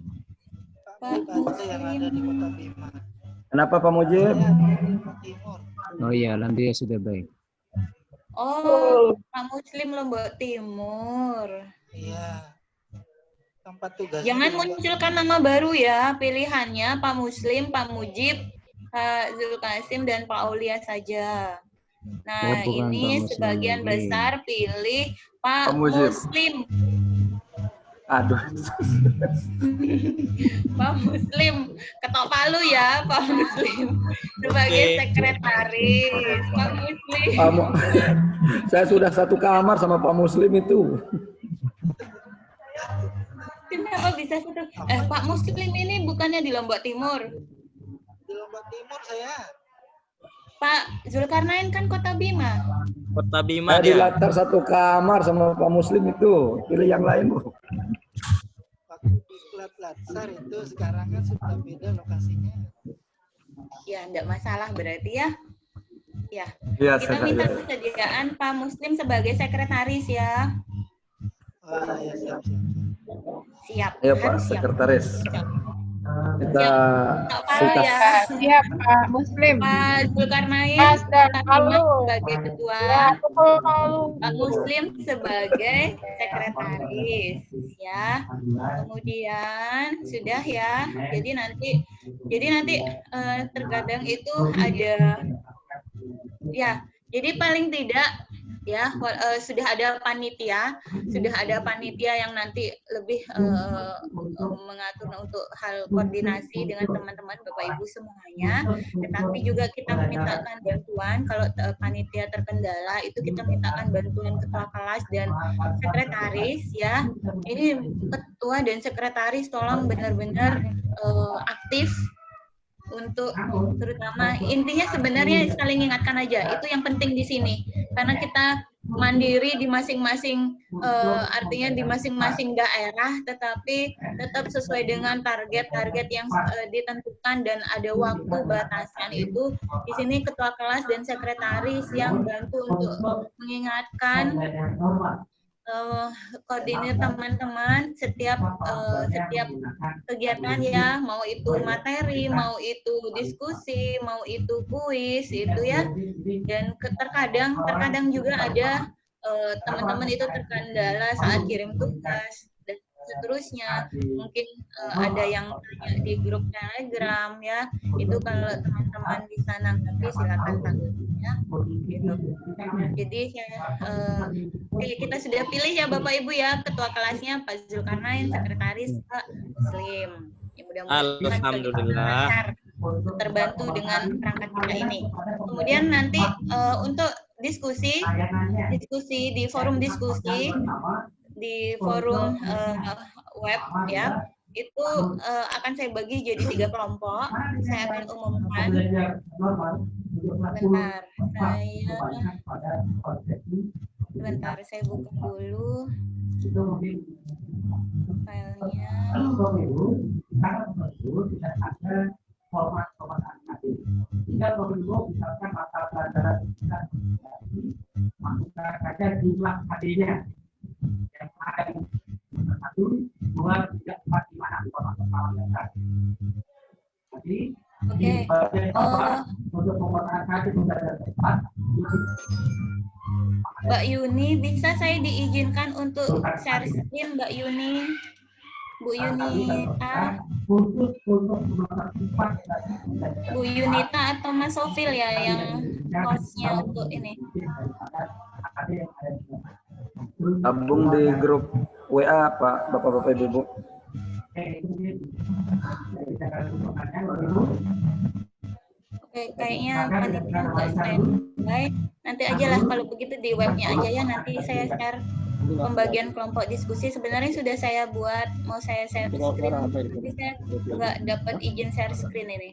Pak yang ada di Kota Bima. Kenapa Pak Mujib? Timur. Oh iya, alhamdulillah sudah baik. Oh, Pak Muslim Lombok Timur. Iya. Tempat tugas. Jangan munculkan nama baru ya, pilihannya Pak Muslim, Pak Mujib, Pak Zulkasim dan Pak Aulia saja. Nah, bukan Pak ini Muslim sebagian lagi. besar pilih Pak Pak Mujib. Muslim. Aduh. Pak Muslim, ketok palu ya Pak Muslim sebagai sekretaris. Pak Muslim. Saya sudah satu kamar sama Pak Muslim itu. Kenapa bisa satu? Pak Muslim ini bukannya di Lombok Timur? Di Lombok Timur saya. Pak Zulkarnain kan Kota Bima. Kota Bima Saya di dia. latar satu kamar sama Pak Muslim itu. Pilih yang lain, Bu. Waktu di Latsar itu sekarang kan sudah beda lokasinya. Ya, enggak masalah berarti ya. Ya. Iya, Kita minta kesediaan Pak Muslim sebagai sekretaris ya. Wah, ya siap. Siap. Iya, Pak, harus siap. sekretaris. Kita Ya. Siap, Pak Muslim. Pak Zulkarnain Mas dan Palu. sebagai ketua, Pak Muslim sebagai sekretaris, ya. Kemudian sudah ya. Jadi nanti terkadang itu ada, ya. Jadi paling tidak ya sudah ada panitia yang nanti lebih mengatur untuk hal koordinasi dengan teman-teman Bapak Ibu semuanya. Tetapi juga kita memintakan bantuan kalau panitia terkendala itu kita mintakan bantuan ketua kelas dan sekretaris ya. Ini ketua dan sekretaris tolong benar-benar aktif untuk terutama intinya sebenarnya saling ingatkan aja itu yang penting di sini karena kita mandiri di masing-masing artinya di masing-masing daerah tetapi tetap sesuai dengan target-target yang ditentukan dan ada waktu batasan itu di sini ketua kelas dan sekretaris yang bantu untuk mengingatkan koordinir teman-teman setiap kegiatan ya, mau itu materi, mau itu diskusi, mau itu kuis itu ya. Dan terkadang juga ada teman-teman itu terkendala saat kirim tugas dan seterusnya. Mungkin ada yang tanya di grup Telegram ya. Itu kalau teman-teman bisa nanggapi silakan tanggapinya gitu. Jadi kita sudah pilih ya Bapak Ibu ya ketua kelasnya Pak Zulkarnain, sekretaris Pak Muslim. Ya, mudah-mudahan Alhamdulillah terbantu dengan perangkat kita ini. Kemudian nanti untuk diskusi di forum diskusi di forum web ya itu akan saya bagi jadi 3 kelompok. Saya akan umumkan. Sebentar, saya buka dulu filenya. Oke. Mbak Yuni, bisa saya diizinkan untuk share screen, Mbak Yuni? Bu Yunita. Bu Yunita atau Mas Sofil ya yang hostnya untuk ini? Gabung di grup WA Pak, Bapak-Bapak Ibu. Oke, kayaknya panitia nggak standby. Nanti aja lah kalau begitu di webnya aja ya. Nanti saya share pembagian kelompok diskusi. Sebenarnya sudah saya buat, mau saya share screen, tapi saya nggak dapat izin share screen ini.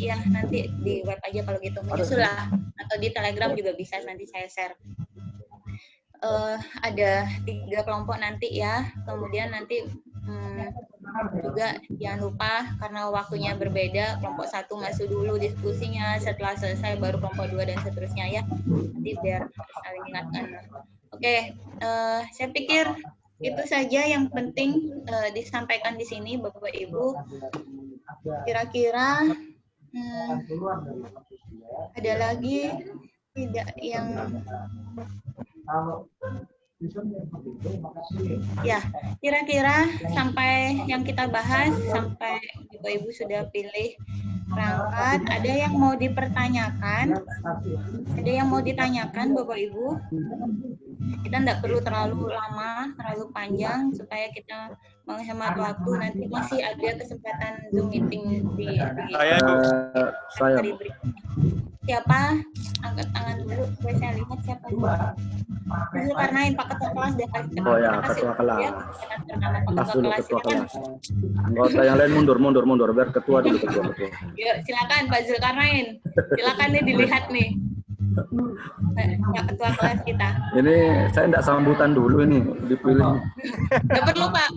Ya nanti di web aja kalau gitu. Menyusul lah. Atau di Telegram juga bisa nanti saya share. Ada 3 kelompok nanti ya. Kemudian nanti juga jangan lupa karena waktunya berbeda, kelompok 1 masuk dulu diskusinya, setelah selesai baru kelompok 2 dan seterusnya ya. Nanti biar saling ingatkan. Oke, saya pikir itu saja yang penting disampaikan di sini Bapak Ibu. Kira-kira ada lagi tidak yang ya, kira-kira sampai yang kita bahas sampai Bapak Ibu sudah pilih berangkat. Ada yang mau dipertanyakan? Ada yang mau ditanyakan, Bapak Ibu? Kita tidak perlu terlalu lama, terlalu panjang supaya kita menghemat waktu. Nanti masih ada kesempatan Zoom meeting di Saya. Siapa? Angkat tangan dulu. Supaya saya lihat siapa. Zulkarnain, Pak Ketua Kelas. Oh ya, Ketua Kelas. Ketua Dulu Kelas. Ketua Kelas. Anggota yang lain mundur. Biar Ketua dulu, Ketua. Yuk, silakan Pak Zulkarnain. Silakan nih dilihat nih. Pak Ketua Kelas kita. Ini saya tidak sambutan dulu ini dipilih. Nggak perlu Pak.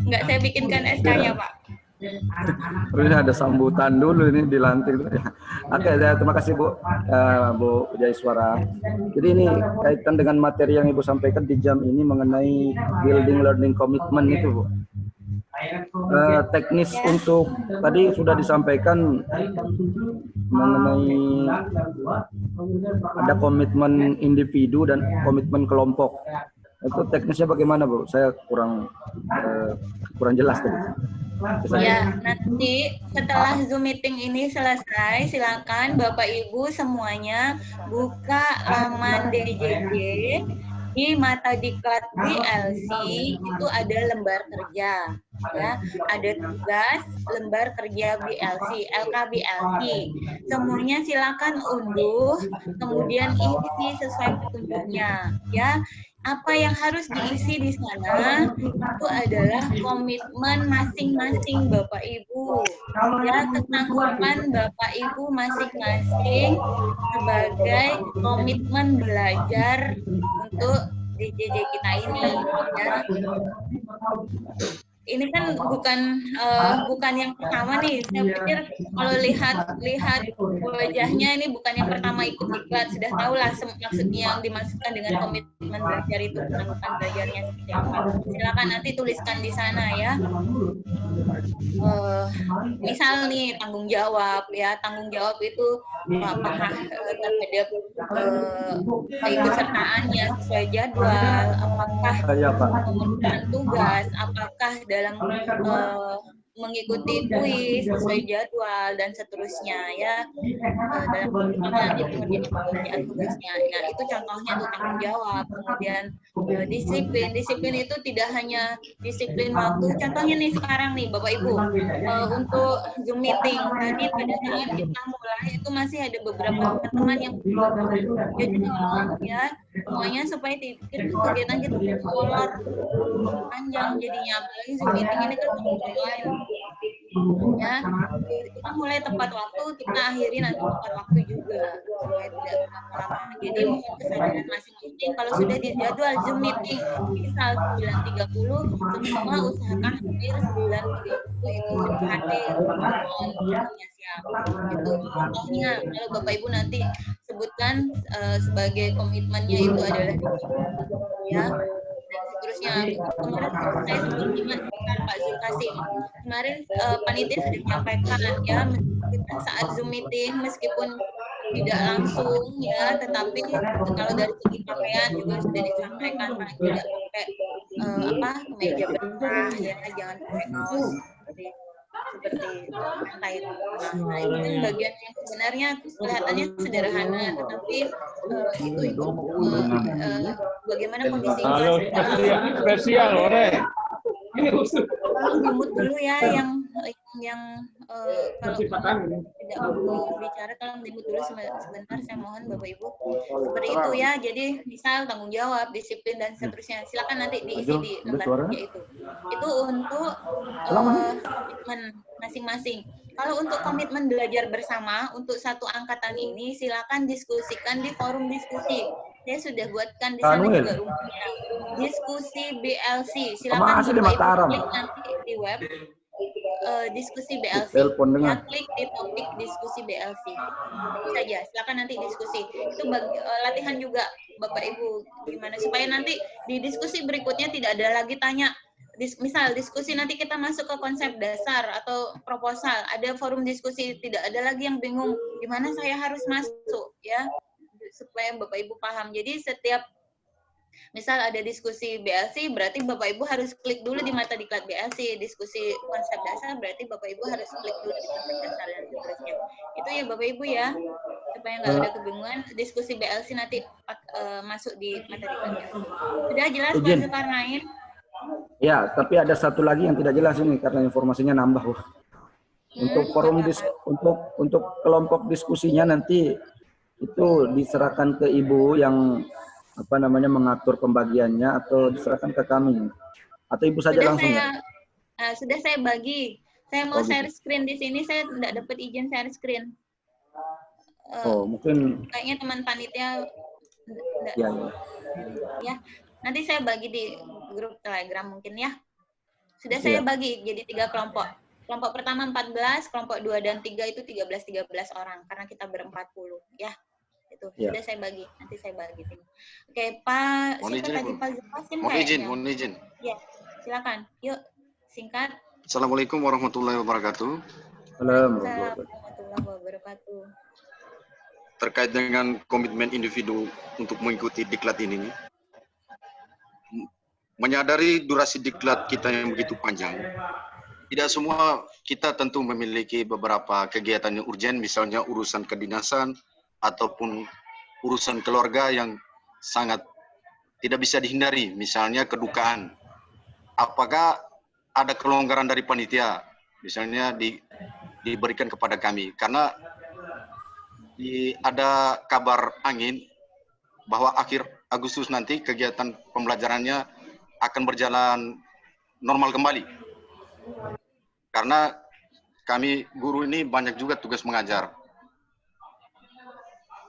Nggak, saya bikinkan SK-nya Pak. Ini ada sambutan dulu ini dilantik. Oke, terima kasih Bu, Bu Jaiswara. Jadi ini kaitan dengan materi yang Ibu sampaikan di jam ini mengenai building learning commitment itu Bu. Teknis untuk tadi sudah disampaikan mengenai ada komitmen individu dan komitmen kelompok. Itu teknisnya bagaimana Bu? Saya kurang jelas tadi. Ya, nanti setelah Zoom meeting ini selesai, silakan Bapak Ibu semuanya buka laman DJJ. Di mata diklat BLC itu ada lembar kerja, ya, ada tugas lembar kerja BLC, LKBLC. Semuanya silakan unduh, kemudian isi sesuai petunjuknya, ya. Apa yang harus diisi di sana itu adalah komitmen masing-masing Bapak Ibu, ya, ketangguhan Bapak Ibu masing-masing sebagai komitmen belajar untuk DJJ kita ini, ya. Ini kan bukan yang pertama nih. Saya pikir kalau lihat wajahnya ini bukan yang pertama ikut diklat, sudah tahu lah maksudnya yang dimaksudkan dengan komitmen belajar itu, bukan belajarnya seperti apa. Silakan nanti tuliskan di sana ya. Misal nih tanggung jawab, ya, tanggung jawab itu apakah terhadap keikutsertaannya sesuai jadwal, apakah memenuhi tugas, apakah dalam mengikuti kuis sesuai jadwal dan seterusnya, ya, dalam nanti pengerjaan tugasnya. Nah, itu contohnya tuh tanggung jawab. Kemudian disiplin itu tidak hanya disiplin waktu. Contohnya nih sekarang nih Bapak Ibu, untuk Zoom meeting tadi pada saat kita mulai itu masih ada beberapa teman yang jadi ya semuanya supaya kegiatan kita molor panjang jadinya, apalagi Zoom meeting ini kan online. Ya, kita mulai tepat waktu, kita akhiri nanti tepat waktu juga supaya tidak lama-lama. Jadi mohon kesadaran masing-masing. Kalau sudah dijadwal Zoom meeting misal 9.30, semua usahakan hadir 9.30 itu hadir. Mohon siap. Itu contohnya. Kalau Bapak Ibu nanti sebutkan sebagai komitmennya itu adalah ya. Dan seterusnya. Kemarin saya sebut dengan Pak Zulkasim. Kemarin panitia sudah menyampaikan ya, meskipun saat Zoom meeting meskipun tidak langsung ya, tetapi kalau dari segi pakaian juga sudah disampaikan paling tidak pakai kemeja basah ya, jangan pakai kaos seperti pantai. Nah, itu kan bagian yang sebenarnya kelihatannya sederhana, tetapi itu bagaimana kondisi spesial tolong dimut dulu ya yang kalau tidak mau bicara tolong dimut dulu sebentar, saya mohon Bapak Ibu. Seperti itu ya, jadi misal tanggung jawab, disiplin dan seterusnya, silakan nanti diisi di lembar kerja itu. Itu untuk komitmen masing-masing. Kalau untuk komitmen belajar bersama untuk satu angkatan ini, silakan diskusikan di forum diskusi. Saya sudah buatkan di sana juga rumusnya. Diskusi BLC. Silakan klik nanti di web diskusi BLC. Ya, klik di topik diskusi BLC. Itu saja. Silakan nanti diskusi. Itu latihan juga Bapak Ibu gimana supaya nanti di diskusi berikutnya tidak ada lagi tanya. Misal diskusi nanti kita masuk ke konsep dasar atau proposal, ada forum diskusi, tidak ada lagi yang bingung gimana saya harus masuk ya, supaya Bapak Ibu paham. Jadi setiap Misal ada diskusi BLC, berarti Bapak Ibu harus klik dulu di mata diklat BLC. Diskusi konsep dasar, berarti Bapak Ibu harus klik dulu di konsep dasar dan seterusnya. Itu ya Bapak Ibu ya, supaya nggak ada kebingungan. Diskusi BLC nanti masuk di mata diklatnya. Sudah jelas Pak Zulkarnain? Ya, tapi ada satu lagi yang tidak jelas ini karena informasinya nambah. Untuk forum untuk kelompok diskusinya nanti itu diserahkan ke Ibu yang mengatur pembagiannya atau diserahkan ke kami atau Ibu saja langsung ya? Sudah saya bagi. Saya mau share screen di sini, saya tidak dapat izin share screen. Mungkin kayaknya teman panitia ya. Nanti saya bagi di grup Telegram mungkin ya. Sudah saya bagi jadi 3 kelompok. Kelompok pertama 14, kelompok 2 dan 3 itu 13 orang karena kita ber-40 ya. Itu sudah saya bagi, nanti saya bagi. Oke, Pak, siapa tadi Pak Zulfasin? Mohon izin. Ya, silakan. Yuk, singkat. Assalamualaikum warahmatullahi wabarakatuh. Waalaikumsalam warahmatullahi wabarakatuh. Terkait dengan komitmen individu untuk mengikuti diklat ini, menyadari durasi diklat kita yang begitu panjang, tidak semua kita tentu memiliki beberapa kegiatan yang urgen, misalnya urusan kedinasan, ataupun urusan keluarga yang sangat tidak bisa dihindari, misalnya kedukaan. Apakah ada kelonggaran dari panitia, misalnya diberikan kepada kami? Karena ada kabar angin bahwa akhir Agustus nanti kegiatan pembelajarannya akan berjalan normal kembali. Karena kami guru ini banyak juga tugas mengajar.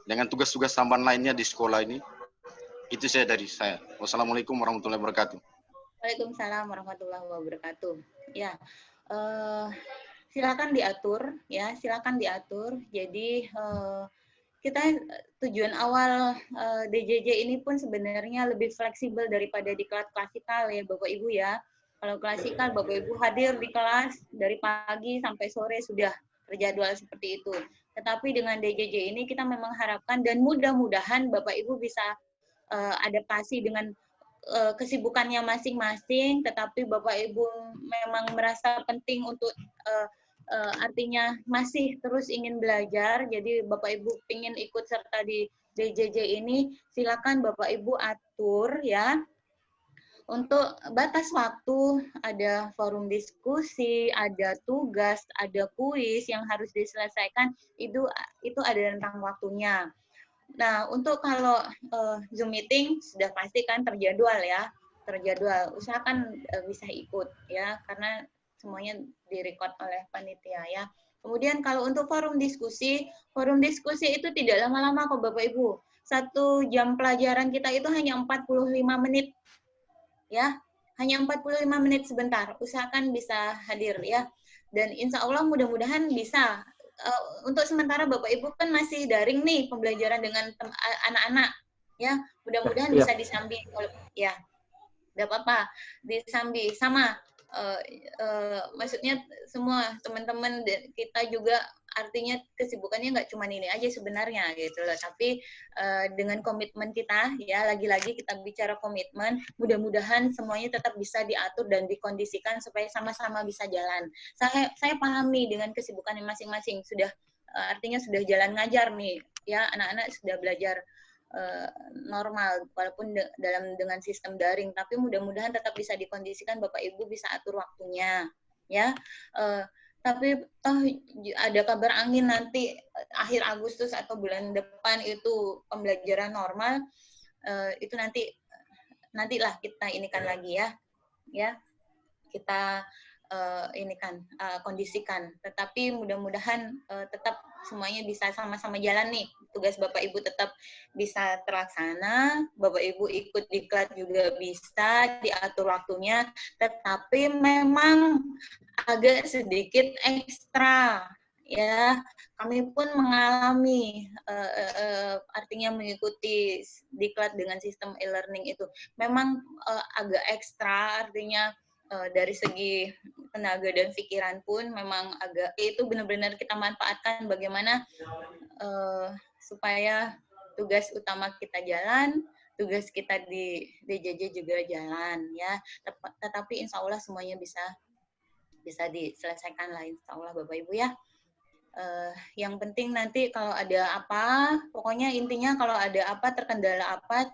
Dengan tugas-tugas tambahan lainnya di sekolah ini, itu dari saya. Wassalamualaikum warahmatullahi wabarakatuh. Waalaikumsalam warahmatullahi wabarakatuh. Ya, silakan diatur, ya, silakan diatur. Jadi kita tujuan awal DJJ ini pun sebenarnya lebih fleksibel daripada diklat klasikal ya Bapak Ibu ya. Kalau klasikal Bapak Ibu hadir di kelas dari pagi sampai sore sudah terjadwal seperti itu. Tetapi dengan DJJ ini kita memang harapkan dan mudah-mudahan Bapak Ibu bisa adaptasi dengan kesibukannya masing-masing, tetapi Bapak Ibu memang merasa penting untuk artinya masih terus ingin belajar, jadi Bapak Ibu ingin ikut serta di DJJ ini, silakan Bapak Ibu atur ya. Untuk batas waktu, ada forum diskusi, ada tugas, ada kuis yang harus diselesaikan, itu ada rentang waktunya. Nah, untuk kalau Zoom meeting sudah pasti kan terjadwal ya, terjadwal. Usahakan bisa ikut ya, karena semuanya direcord oleh panitia ya. Kemudian kalau untuk forum diskusi itu tidak lama-lama kok Bapak Ibu. 1 jam pelajaran kita itu hanya 45 menit. Ya, hanya 45 menit sebentar. Usahakan bisa hadir ya. Dan insya Allah mudah-mudahan bisa. Untuk sementara Bapak Ibu kan masih daring nih pembelajaran dengan anak-anak. Ya, mudah-mudahan bisa disambi. Ya, tidak apa-apa. Disambi sama. Maksudnya semua teman-teman kita juga artinya kesibukannya nggak cuma ini aja sebenarnya gitu loh, tapi dengan komitmen kita ya, lagi-lagi kita bicara komitmen, mudah-mudahan semuanya tetap bisa diatur dan dikondisikan supaya sama-sama bisa jalan. Saya pahami dengan kesibukannya masing-masing, sudah artinya sudah jalan ngajar nih ya, anak-anak sudah belajar normal walaupun dengan sistem daring, tapi mudah-mudahan tetap bisa dikondisikan, Bapak Ibu bisa atur waktunya ya. Tapi ada kabar angin nanti akhir Agustus atau bulan depan itu pembelajaran normal, itu nantilah kita inikan lagi ya kita kondisikan. Tetapi mudah-mudahan tetap semuanya bisa sama-sama jalan nih. Tugas Bapak Ibu tetap bisa terlaksana, Bapak Ibu ikut diklat juga bisa, diatur waktunya, tetapi memang agak sedikit ekstra. Ya, kami pun mengalami artinya mengikuti diklat dengan sistem e-learning itu memang agak ekstra, artinya dari segi tenaga dan pikiran pun memang agak, itu benar-benar kita manfaatkan bagaimana supaya tugas utama kita jalan, tugas kita di DJJ juga jalan ya. Tetapi insya Allah semuanya bisa diselesaikan lah insya Allah Bapak Ibu ya. Yang penting nanti kalau ada apa, pokoknya intinya kalau ada apa, terkendala apa,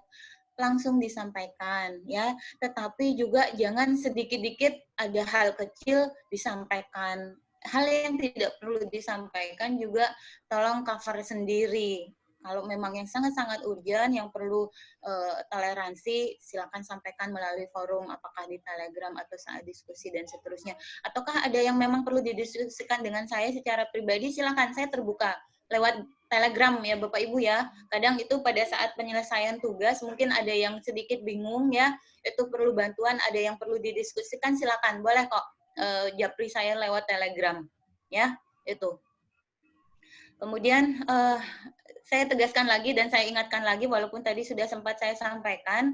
langsung disampaikan ya. Tetapi juga jangan sedikit-dikit ada hal kecil disampaikan. Hal yang tidak perlu disampaikan juga tolong cover sendiri. Kalau memang yang sangat-sangat urgent, yang perlu toleransi, silakan sampaikan melalui forum, apakah di Telegram atau saat diskusi dan seterusnya. Ataukah ada yang memang perlu didiskusikan dengan saya secara pribadi, silakan, saya terbuka lewat Telegram ya Bapak Ibu ya. Kadang itu pada saat penyelesaian tugas mungkin ada yang sedikit bingung ya, itu perlu bantuan, ada yang perlu didiskusikan, silakan, boleh kok japri saya lewat Telegram ya, itu. Kemudian saya tegaskan lagi dan saya ingatkan lagi walaupun tadi sudah sempat saya sampaikan.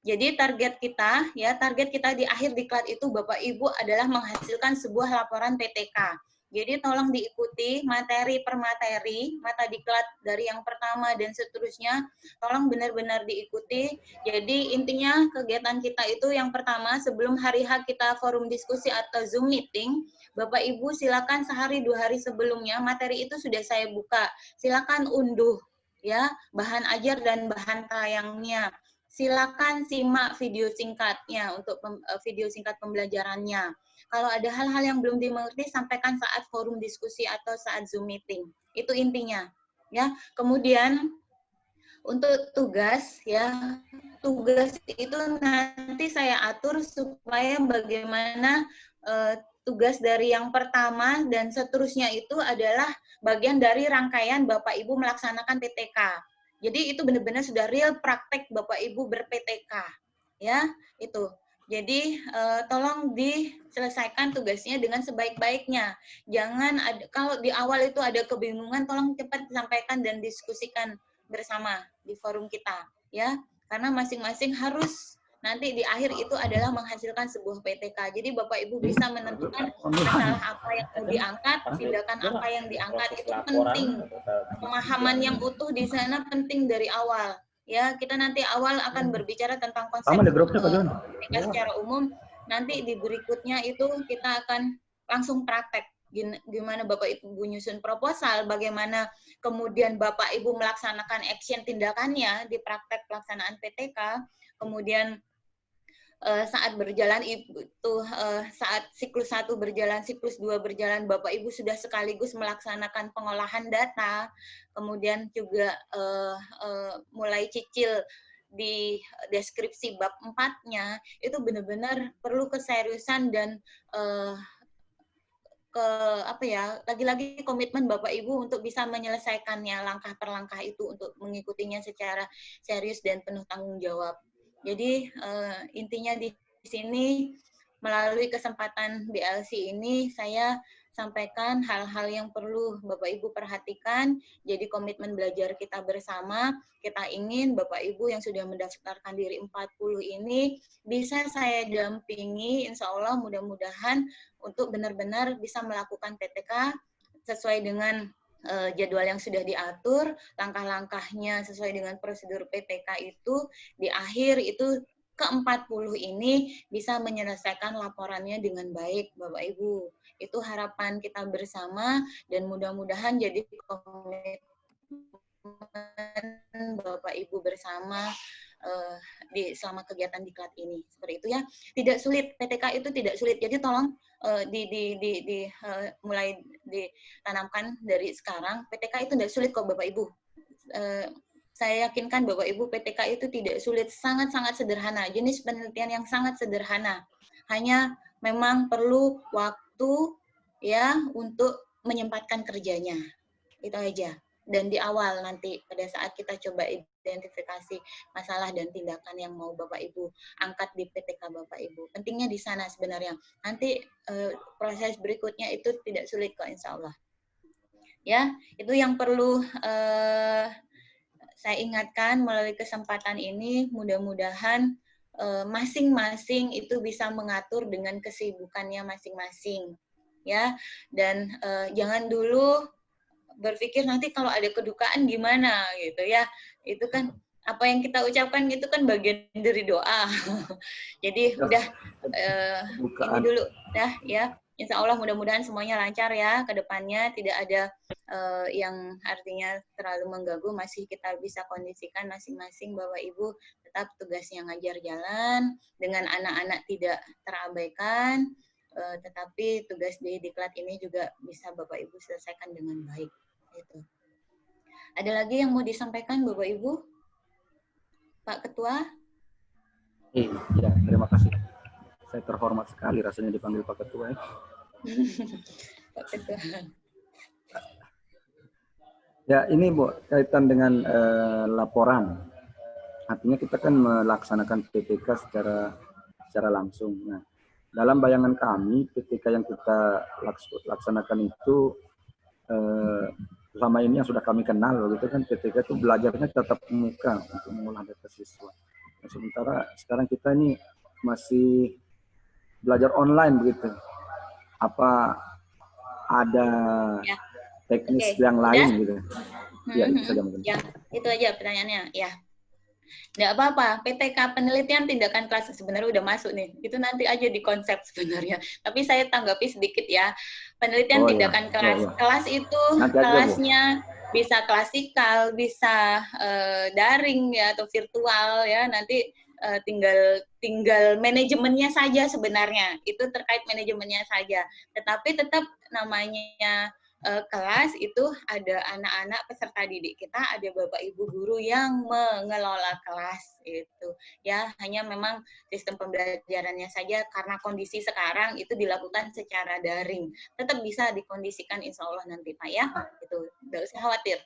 Jadi target kita di akhir diklat itu Bapak Ibu adalah menghasilkan sebuah laporan PTK. Jadi tolong diikuti materi per materi, mata diklat dari yang pertama dan seterusnya, tolong benar-benar diikuti. Jadi intinya kegiatan kita itu yang pertama, sebelum hari H kita forum diskusi atau Zoom meeting, Bapak Ibu silakan sehari 2 hari sebelumnya materi itu sudah saya buka. Silakan unduh ya bahan ajar dan bahan tayangnya. Silakan simak video singkatnya untuk video singkat pembelajarannya. Kalau ada hal-hal yang belum dimengerti, sampaikan saat forum diskusi atau saat Zoom meeting. Itu intinya. Ya. Kemudian untuk tugas, ya tugas itu nanti saya atur supaya bagaimana tugas dari yang pertama dan seterusnya itu adalah bagian dari rangkaian Bapak Ibu melaksanakan PTK. Jadi itu benar-benar sudah real praktek Bapak Ibu ber-PTK. Ya, itu. Jadi tolong diselesaikan tugasnya dengan sebaik-baiknya. Jangan kalau di awal itu ada kebingungan, tolong cepat disampaikan dan diskusikan bersama di forum kita, ya. Karena masing-masing harus nanti di akhir itu adalah menghasilkan sebuah PTK. Jadi Bapak Ibu bisa menentukan masalah apa yang mau diangkat, tindakan apa yang diangkat, itu penting. Pemahaman yang utuh di sana penting dari awal. Ya, kita nanti awal akan berbicara tentang konsep PTK secara umum. Nanti di berikutnya itu kita akan langsung praktek. Gimana Bapak Ibu nyusun proposal, bagaimana kemudian Bapak Ibu melaksanakan action tindakannya di praktek pelaksanaan PTK, kemudian saat berjalan itu saat siklus 1 berjalan, siklus 2 berjalan, Bapak Ibu sudah sekaligus melaksanakan pengolahan data, kemudian juga mulai cicil di deskripsi bab 4-nya, itu benar-benar perlu keseriusan dan lagi-lagi komitmen Bapak Ibu untuk bisa menyelesaikannya langkah per langkah itu, untuk mengikutinya secara serius dan penuh tanggung jawab. Jadi intinya di sini melalui kesempatan BLC ini saya sampaikan hal-hal yang perlu Bapak Ibu perhatikan. Jadi komitmen belajar kita bersama, kita ingin Bapak Ibu yang sudah mendaftarkan diri 40 ini bisa saya dampingi, insya Allah mudah-mudahan untuk benar-benar bisa melakukan PTK sesuai dengan jadwal yang sudah diatur, langkah-langkahnya sesuai dengan prosedur PTK itu, di akhir itu ke-40 ini bisa menyelesaikan laporannya dengan baik, Bapak Ibu. Itu harapan kita bersama dan mudah-mudahan jadi komitmen Bapak Ibu bersama selama kegiatan diklat ini. Seperti itu ya. Tidak sulit, PTK itu tidak sulit. Jadi tolong mulai ditanamkan dari sekarang. PTK itu tidak sulit kok Bapak Ibu. Saya yakinkan Bapak Ibu PTK itu tidak sulit, sangat-sangat sederhana. Jenis penelitian yang sangat sederhana. Hanya memang perlu waktu ya untuk menyempatkan kerjanya. Itu aja. Dan di awal nanti pada saat kita coba identifikasi masalah dan tindakan yang mau Bapak Ibu angkat di PTK Bapak Ibu. Pentingnya di sana sebenarnya. Nanti proses berikutnya itu tidak sulit kok insya Allah. Ya, itu yang perlu saya ingatkan melalui kesempatan ini. Mudah-mudahan masing-masing itu bisa mengatur dengan kesibukannya masing-masing. Ya, dan jangan dulu berpikir nanti kalau ada kedukaan gimana gitu ya. Itu kan apa yang kita ucapkan itu kan bagian dari doa. Jadi udah ini dulu dah ya. Insya Allah mudah-mudahan semuanya lancar ya ke depannya, tidak ada yang artinya terlalu mengganggu, masih kita bisa kondisikan masing-masing Bapak Ibu tetap tugasnya ngajar jalan dengan anak-anak tidak terabaikan, tetapi tugas di diklat ini juga bisa Bapak Ibu selesaikan dengan baik. Gitu. Ada lagi yang mau disampaikan Bapak Ibu? Pak Ketua? Iya, terima kasih. Saya terhormat sekali rasanya dipanggil Pak Ketua. Pak Ketua. Ya, ini Bu, kaitan dengan laporan. Artinya kita kan melaksanakan PTK secara langsung. Nah, dalam bayangan kami, PTK yang kita laksanakan itu selama ini yang sudah kami kenal, begitu kan, PTK itu belajarnya tatap muka untuk mengolah data siswa. Nah, sementara sekarang kita ini masih belajar online begitu. Apa ada teknis yang lain gitu? Ya, itu saja mungkin. Ya, itu aja pertanyaannya. Ya, nggak apa-apa. PTK penelitian tindakan kelas sebenarnya udah masuk nih. Itu nanti aja di konsep sebenarnya. Tapi saya tanggapi sedikit ya. Penelitian tindakan kelas. Kelas itu nanti kelasnya aja, bisa klasikal, bisa daring ya atau virtual ya. Nanti tinggal manajemennya saja sebenarnya. Itu terkait manajemennya saja. Tetapi tetap namanya kelas itu ada anak-anak peserta didik kita, ada Bapak Ibu guru yang mengelola kelas itu. Ya, hanya memang sistem pembelajarannya saja karena kondisi sekarang itu dilakukan secara daring. Tetap bisa dikondisikan insya Allah nanti Pak ya. Itu enggak usah khawatir.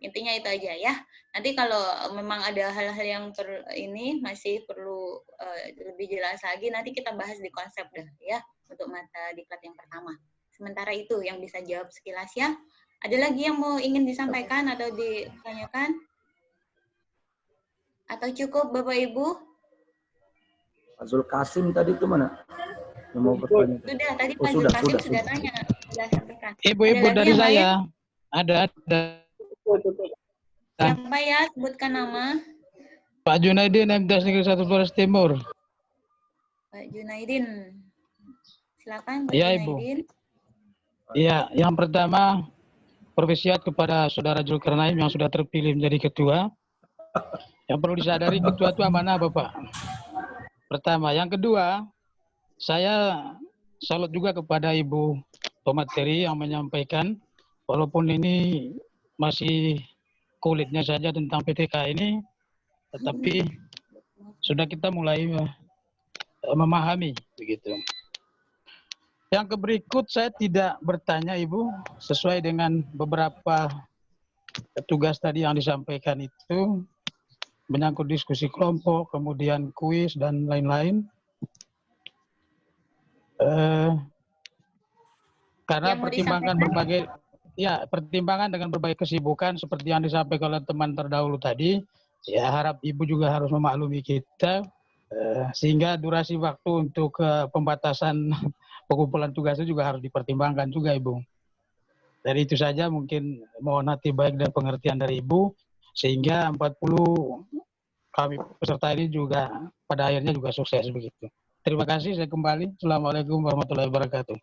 Intinya itu aja ya. Nanti kalau memang ada hal-hal yang ini masih perlu lebih jelas lagi, nanti kita bahas di konsep dah ya untuk mata diklat yang pertama. Sementara itu yang bisa jawab sekilas ya. Ada lagi yang mau ingin disampaikan atau ditanyakan? Atau cukup Bapak Ibu? Pak Zulkasim tadi itu mana? Yang mau bertanya. Sudah, tadi Pak Zulkasim sudah tanya. Sudah sampaikan. Ibu-ibu dari saya. Ada. Siapa ya? Sebutkan nama. Pak Junaidin, MTS Negeri 1 Flores Timur. Pak Junaidin. Silakan Pak ya, Junaidin. Ibu. Iya, yang pertama perwisiat kepada Saudara Zulkarnain yang sudah terpilih menjadi ketua. Yang perlu disadari ketua itu amanah Bapak. Pertama, yang kedua, saya salut juga kepada Ibu pemateri yang menyampaikan, walaupun ini masih kulitnya saja tentang PTK ini, tetapi sudah kita mulai memahami begitu. Yang berikut saya tidak bertanya Ibu, sesuai dengan beberapa tugas tadi yang disampaikan itu, menyangkut diskusi kelompok, kemudian kuis dan lain-lain. Karena pertimbangan dengan berbagai kesibukan seperti yang disampaikan oleh teman terdahulu tadi, ya harap Ibu juga harus memaklumi kita, sehingga durasi waktu untuk pembatasan pengumpulan tugas itu juga harus dipertimbangkan juga Ibu. Dari itu saja mungkin mohon hati baik dan pengertian dari Ibu, sehingga 40 kami peserta ini juga pada akhirnya juga sukses begitu. Terima kasih, saya kembali. Assalamualaikum warahmatullahi wabarakatuh.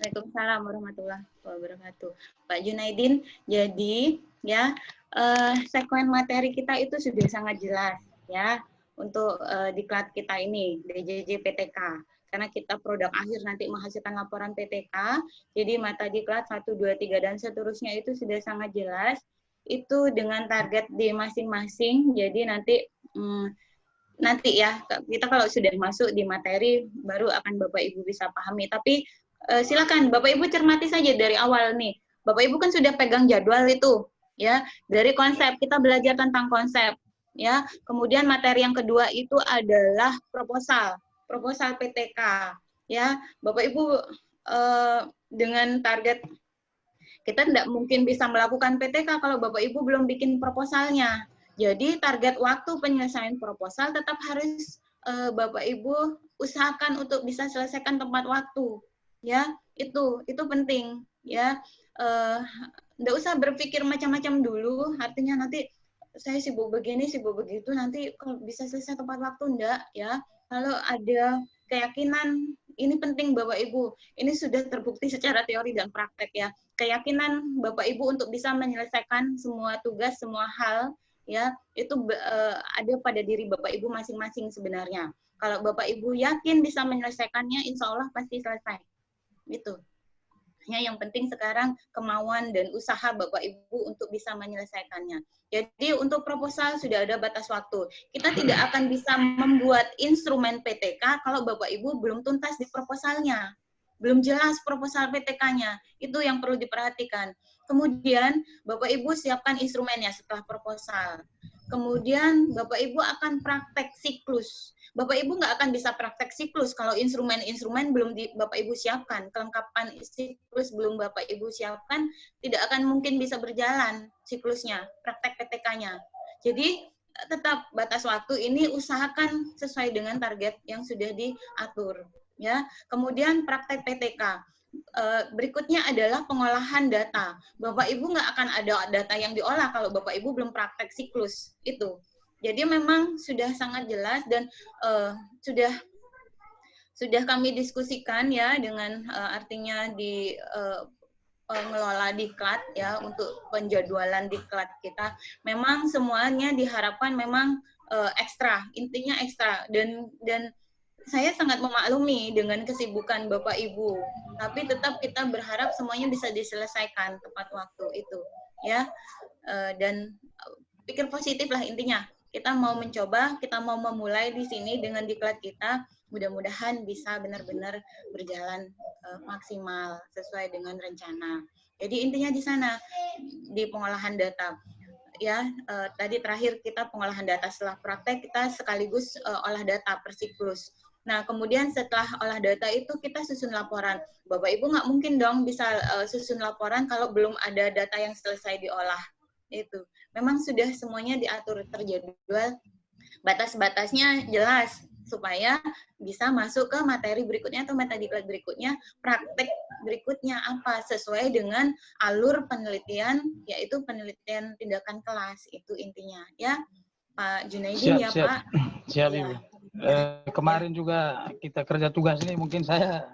Waalaikumsalam warahmatullahi wabarakatuh. Pak Junaidin, jadi ya sekuen materi kita itu sudah sangat jelas ya untuk diklat kita ini DJJ PTK. Karena kita produk akhir nanti menghasilkan laporan PTK, jadi mata diklat 1, 2, 3 dan seterusnya itu sudah sangat jelas. Itu dengan target di masing-masing. Jadi nanti ya kita kalau sudah masuk di materi baru akan Bapak Ibu bisa pahami. Tapi silakan Bapak Ibu cermati saja dari awal nih. Bapak Ibu kan sudah pegang jadwal itu ya. Dari konsep kita belajar tentang konsep ya. Kemudian materi yang kedua itu adalah proposal PTK ya. Bapak Ibu dengan target kita tidak mungkin bisa melakukan PTK kalau Bapak Ibu belum bikin proposalnya. Jadi target waktu penyelesaian proposal tetap harus Bapak Ibu usahakan untuk bisa selesaikan tepat waktu. Ya, itu penting ya. Nggak usah berpikir macam-macam dulu, artinya nanti saya sibuk begini, sibuk begitu, nanti kalau bisa selesai tepat waktu enggak ya. Kalau ada keyakinan, ini penting Bapak Ibu, ini sudah terbukti secara teori dan praktek ya. Keyakinan Bapak Ibu untuk bisa menyelesaikan semua tugas, semua hal ya, itu ada pada diri Bapak Ibu masing-masing sebenarnya. Kalau Bapak Ibu yakin bisa menyelesaikannya, insya Allah pasti selesai. Gitu. Yang penting sekarang kemauan dan usaha Bapak Ibu untuk bisa menyelesaikannya. Jadi untuk proposal sudah ada batas waktu. Kita tidak akan bisa membuat instrumen PTK kalau Bapak Ibu belum tuntas di proposalnya. Belum jelas proposal PTK-nya. Itu yang perlu diperhatikan. Kemudian Bapak Ibu siapkan instrumennya setelah proposal. Kemudian Bapak Ibu akan praktek siklus. Bapak Ibu nggak akan bisa praktek siklus kalau instrumen-instrumen belum Bapak Ibu siapkan. Kelengkapan siklus belum Bapak Ibu siapkan, tidak akan mungkin bisa berjalan siklusnya, praktek PTK-nya. Jadi tetap batas waktu ini usahakan sesuai dengan target yang sudah diatur. Ya. Kemudian praktek PTK. Berikutnya adalah pengolahan data. Bapak Ibu nggak akan ada data yang diolah kalau Bapak Ibu belum praktek siklus. Itu. Jadi memang sudah sangat jelas dan sudah kami diskusikan ya dengan artinya di pengelola diklat ya untuk penjadwalan diklat kita. Memang semuanya diharapkan memang ekstra, intinya ekstra dan saya sangat memaklumi dengan kesibukan Bapak Ibu. Tapi tetap kita berharap semuanya bisa diselesaikan tepat waktu itu ya. Dan pikir positif lah intinya. Kita mau mencoba, kita mau memulai di sini dengan diklat kita, mudah-mudahan bisa benar-benar berjalan maksimal sesuai dengan rencana. Jadi intinya di sana, di pengolahan data. Ya, tadi terakhir kita pengolahan data setelah praktek, kita sekaligus olah data per siklus. Nah, kemudian setelah olah data itu kita susun laporan. Bapak Ibu nggak mungkin dong bisa susun laporan kalau belum ada data yang selesai diolah. Itu memang sudah semuanya diatur terjadwal, batas-batasnya jelas supaya bisa masuk ke materi berikutnya atau metadiklat berikutnya, praktek berikutnya apa sesuai dengan alur penelitian, yaitu penelitian tindakan kelas. Itu intinya ya Pak Junaidi ya siap. Pak. Siap ya. Ibu. Kemarin juga kita kerja tugas ini mungkin saya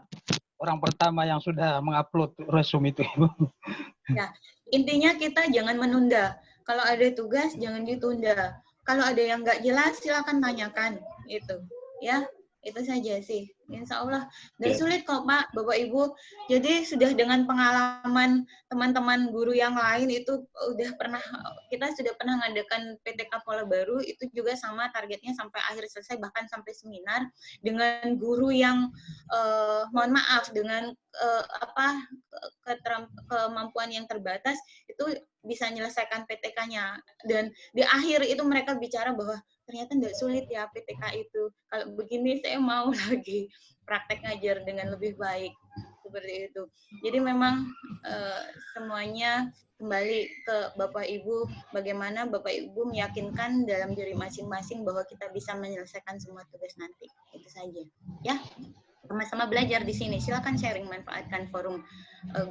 orang pertama yang sudah mengupload resume itu Ibu. Ya, intinya kita jangan menunda. Kalau ada tugas, jangan ditunda. Kalau ada yang nggak jelas, silakan tanyakan. Itu, ya, itu saja sih. Insya Allah. Dan sulit kok, Pak, Bapak Ibu. Jadi sudah dengan pengalaman teman-teman guru yang lain itu kita sudah pernah mengadakan PTK Pola Baru, itu juga sama targetnya sampai akhir selesai, bahkan sampai seminar dengan guru yang mohon maaf dengan kemampuan yang terbatas itu bisa menyelesaikan PTK-nya. Dan di akhir itu mereka bicara bahwa ternyata nggak sulit ya PTK itu. Kalau begini saya mau lagi praktek ngajar dengan lebih baik. Seperti itu. Jadi memang semuanya kembali ke Bapak Ibu, bagaimana Bapak Ibu meyakinkan dalam diri masing-masing bahwa kita bisa menyelesaikan semua tugas nanti. Itu saja. Ya. Sama-sama belajar di sini. Silakan sharing, manfaatkan forum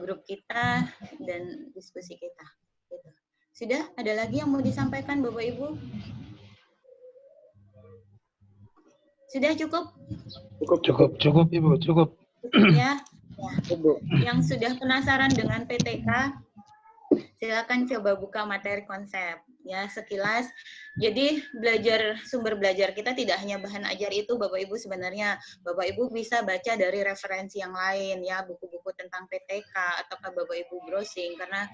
grup kita dan diskusi kita. Gitu. Sudah? Ada lagi yang mau disampaikan Bapak Ibu? Sudah cukup? Cukup Ibu, cukup. Ya. Yang sudah penasaran dengan PTK, silakan coba buka materi konsep. Ya, sekilas. Jadi sumber belajar kita tidak hanya bahan ajar itu Bapak Ibu sebenarnya. Bapak Ibu bisa baca dari referensi yang lain ya, buku-buku tentang PTK ataukah Bapak Ibu browsing karena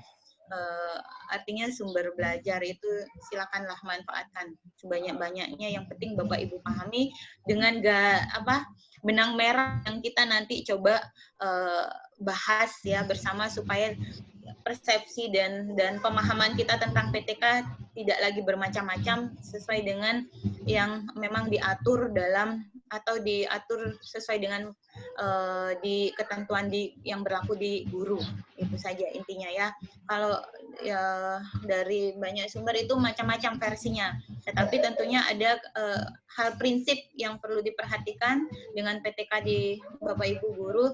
artinya sumber belajar itu silakanlah manfaatkan sebanyak-banyaknya. Yang penting Bapak Ibu pahami dengan benang merah yang kita nanti coba bahas ya bersama supaya persepsi dan pemahaman kita tentang PTK tidak lagi bermacam-macam sesuai dengan yang memang diatur dalam atau diatur sesuai dengan di ketentuan yang berlaku di guru. Itu saja intinya ya. Kalau ya dari banyak sumber itu macam-macam versinya. Tetapi tentunya ada hal prinsip yang perlu diperhatikan dengan PTK di Bapak Ibu guru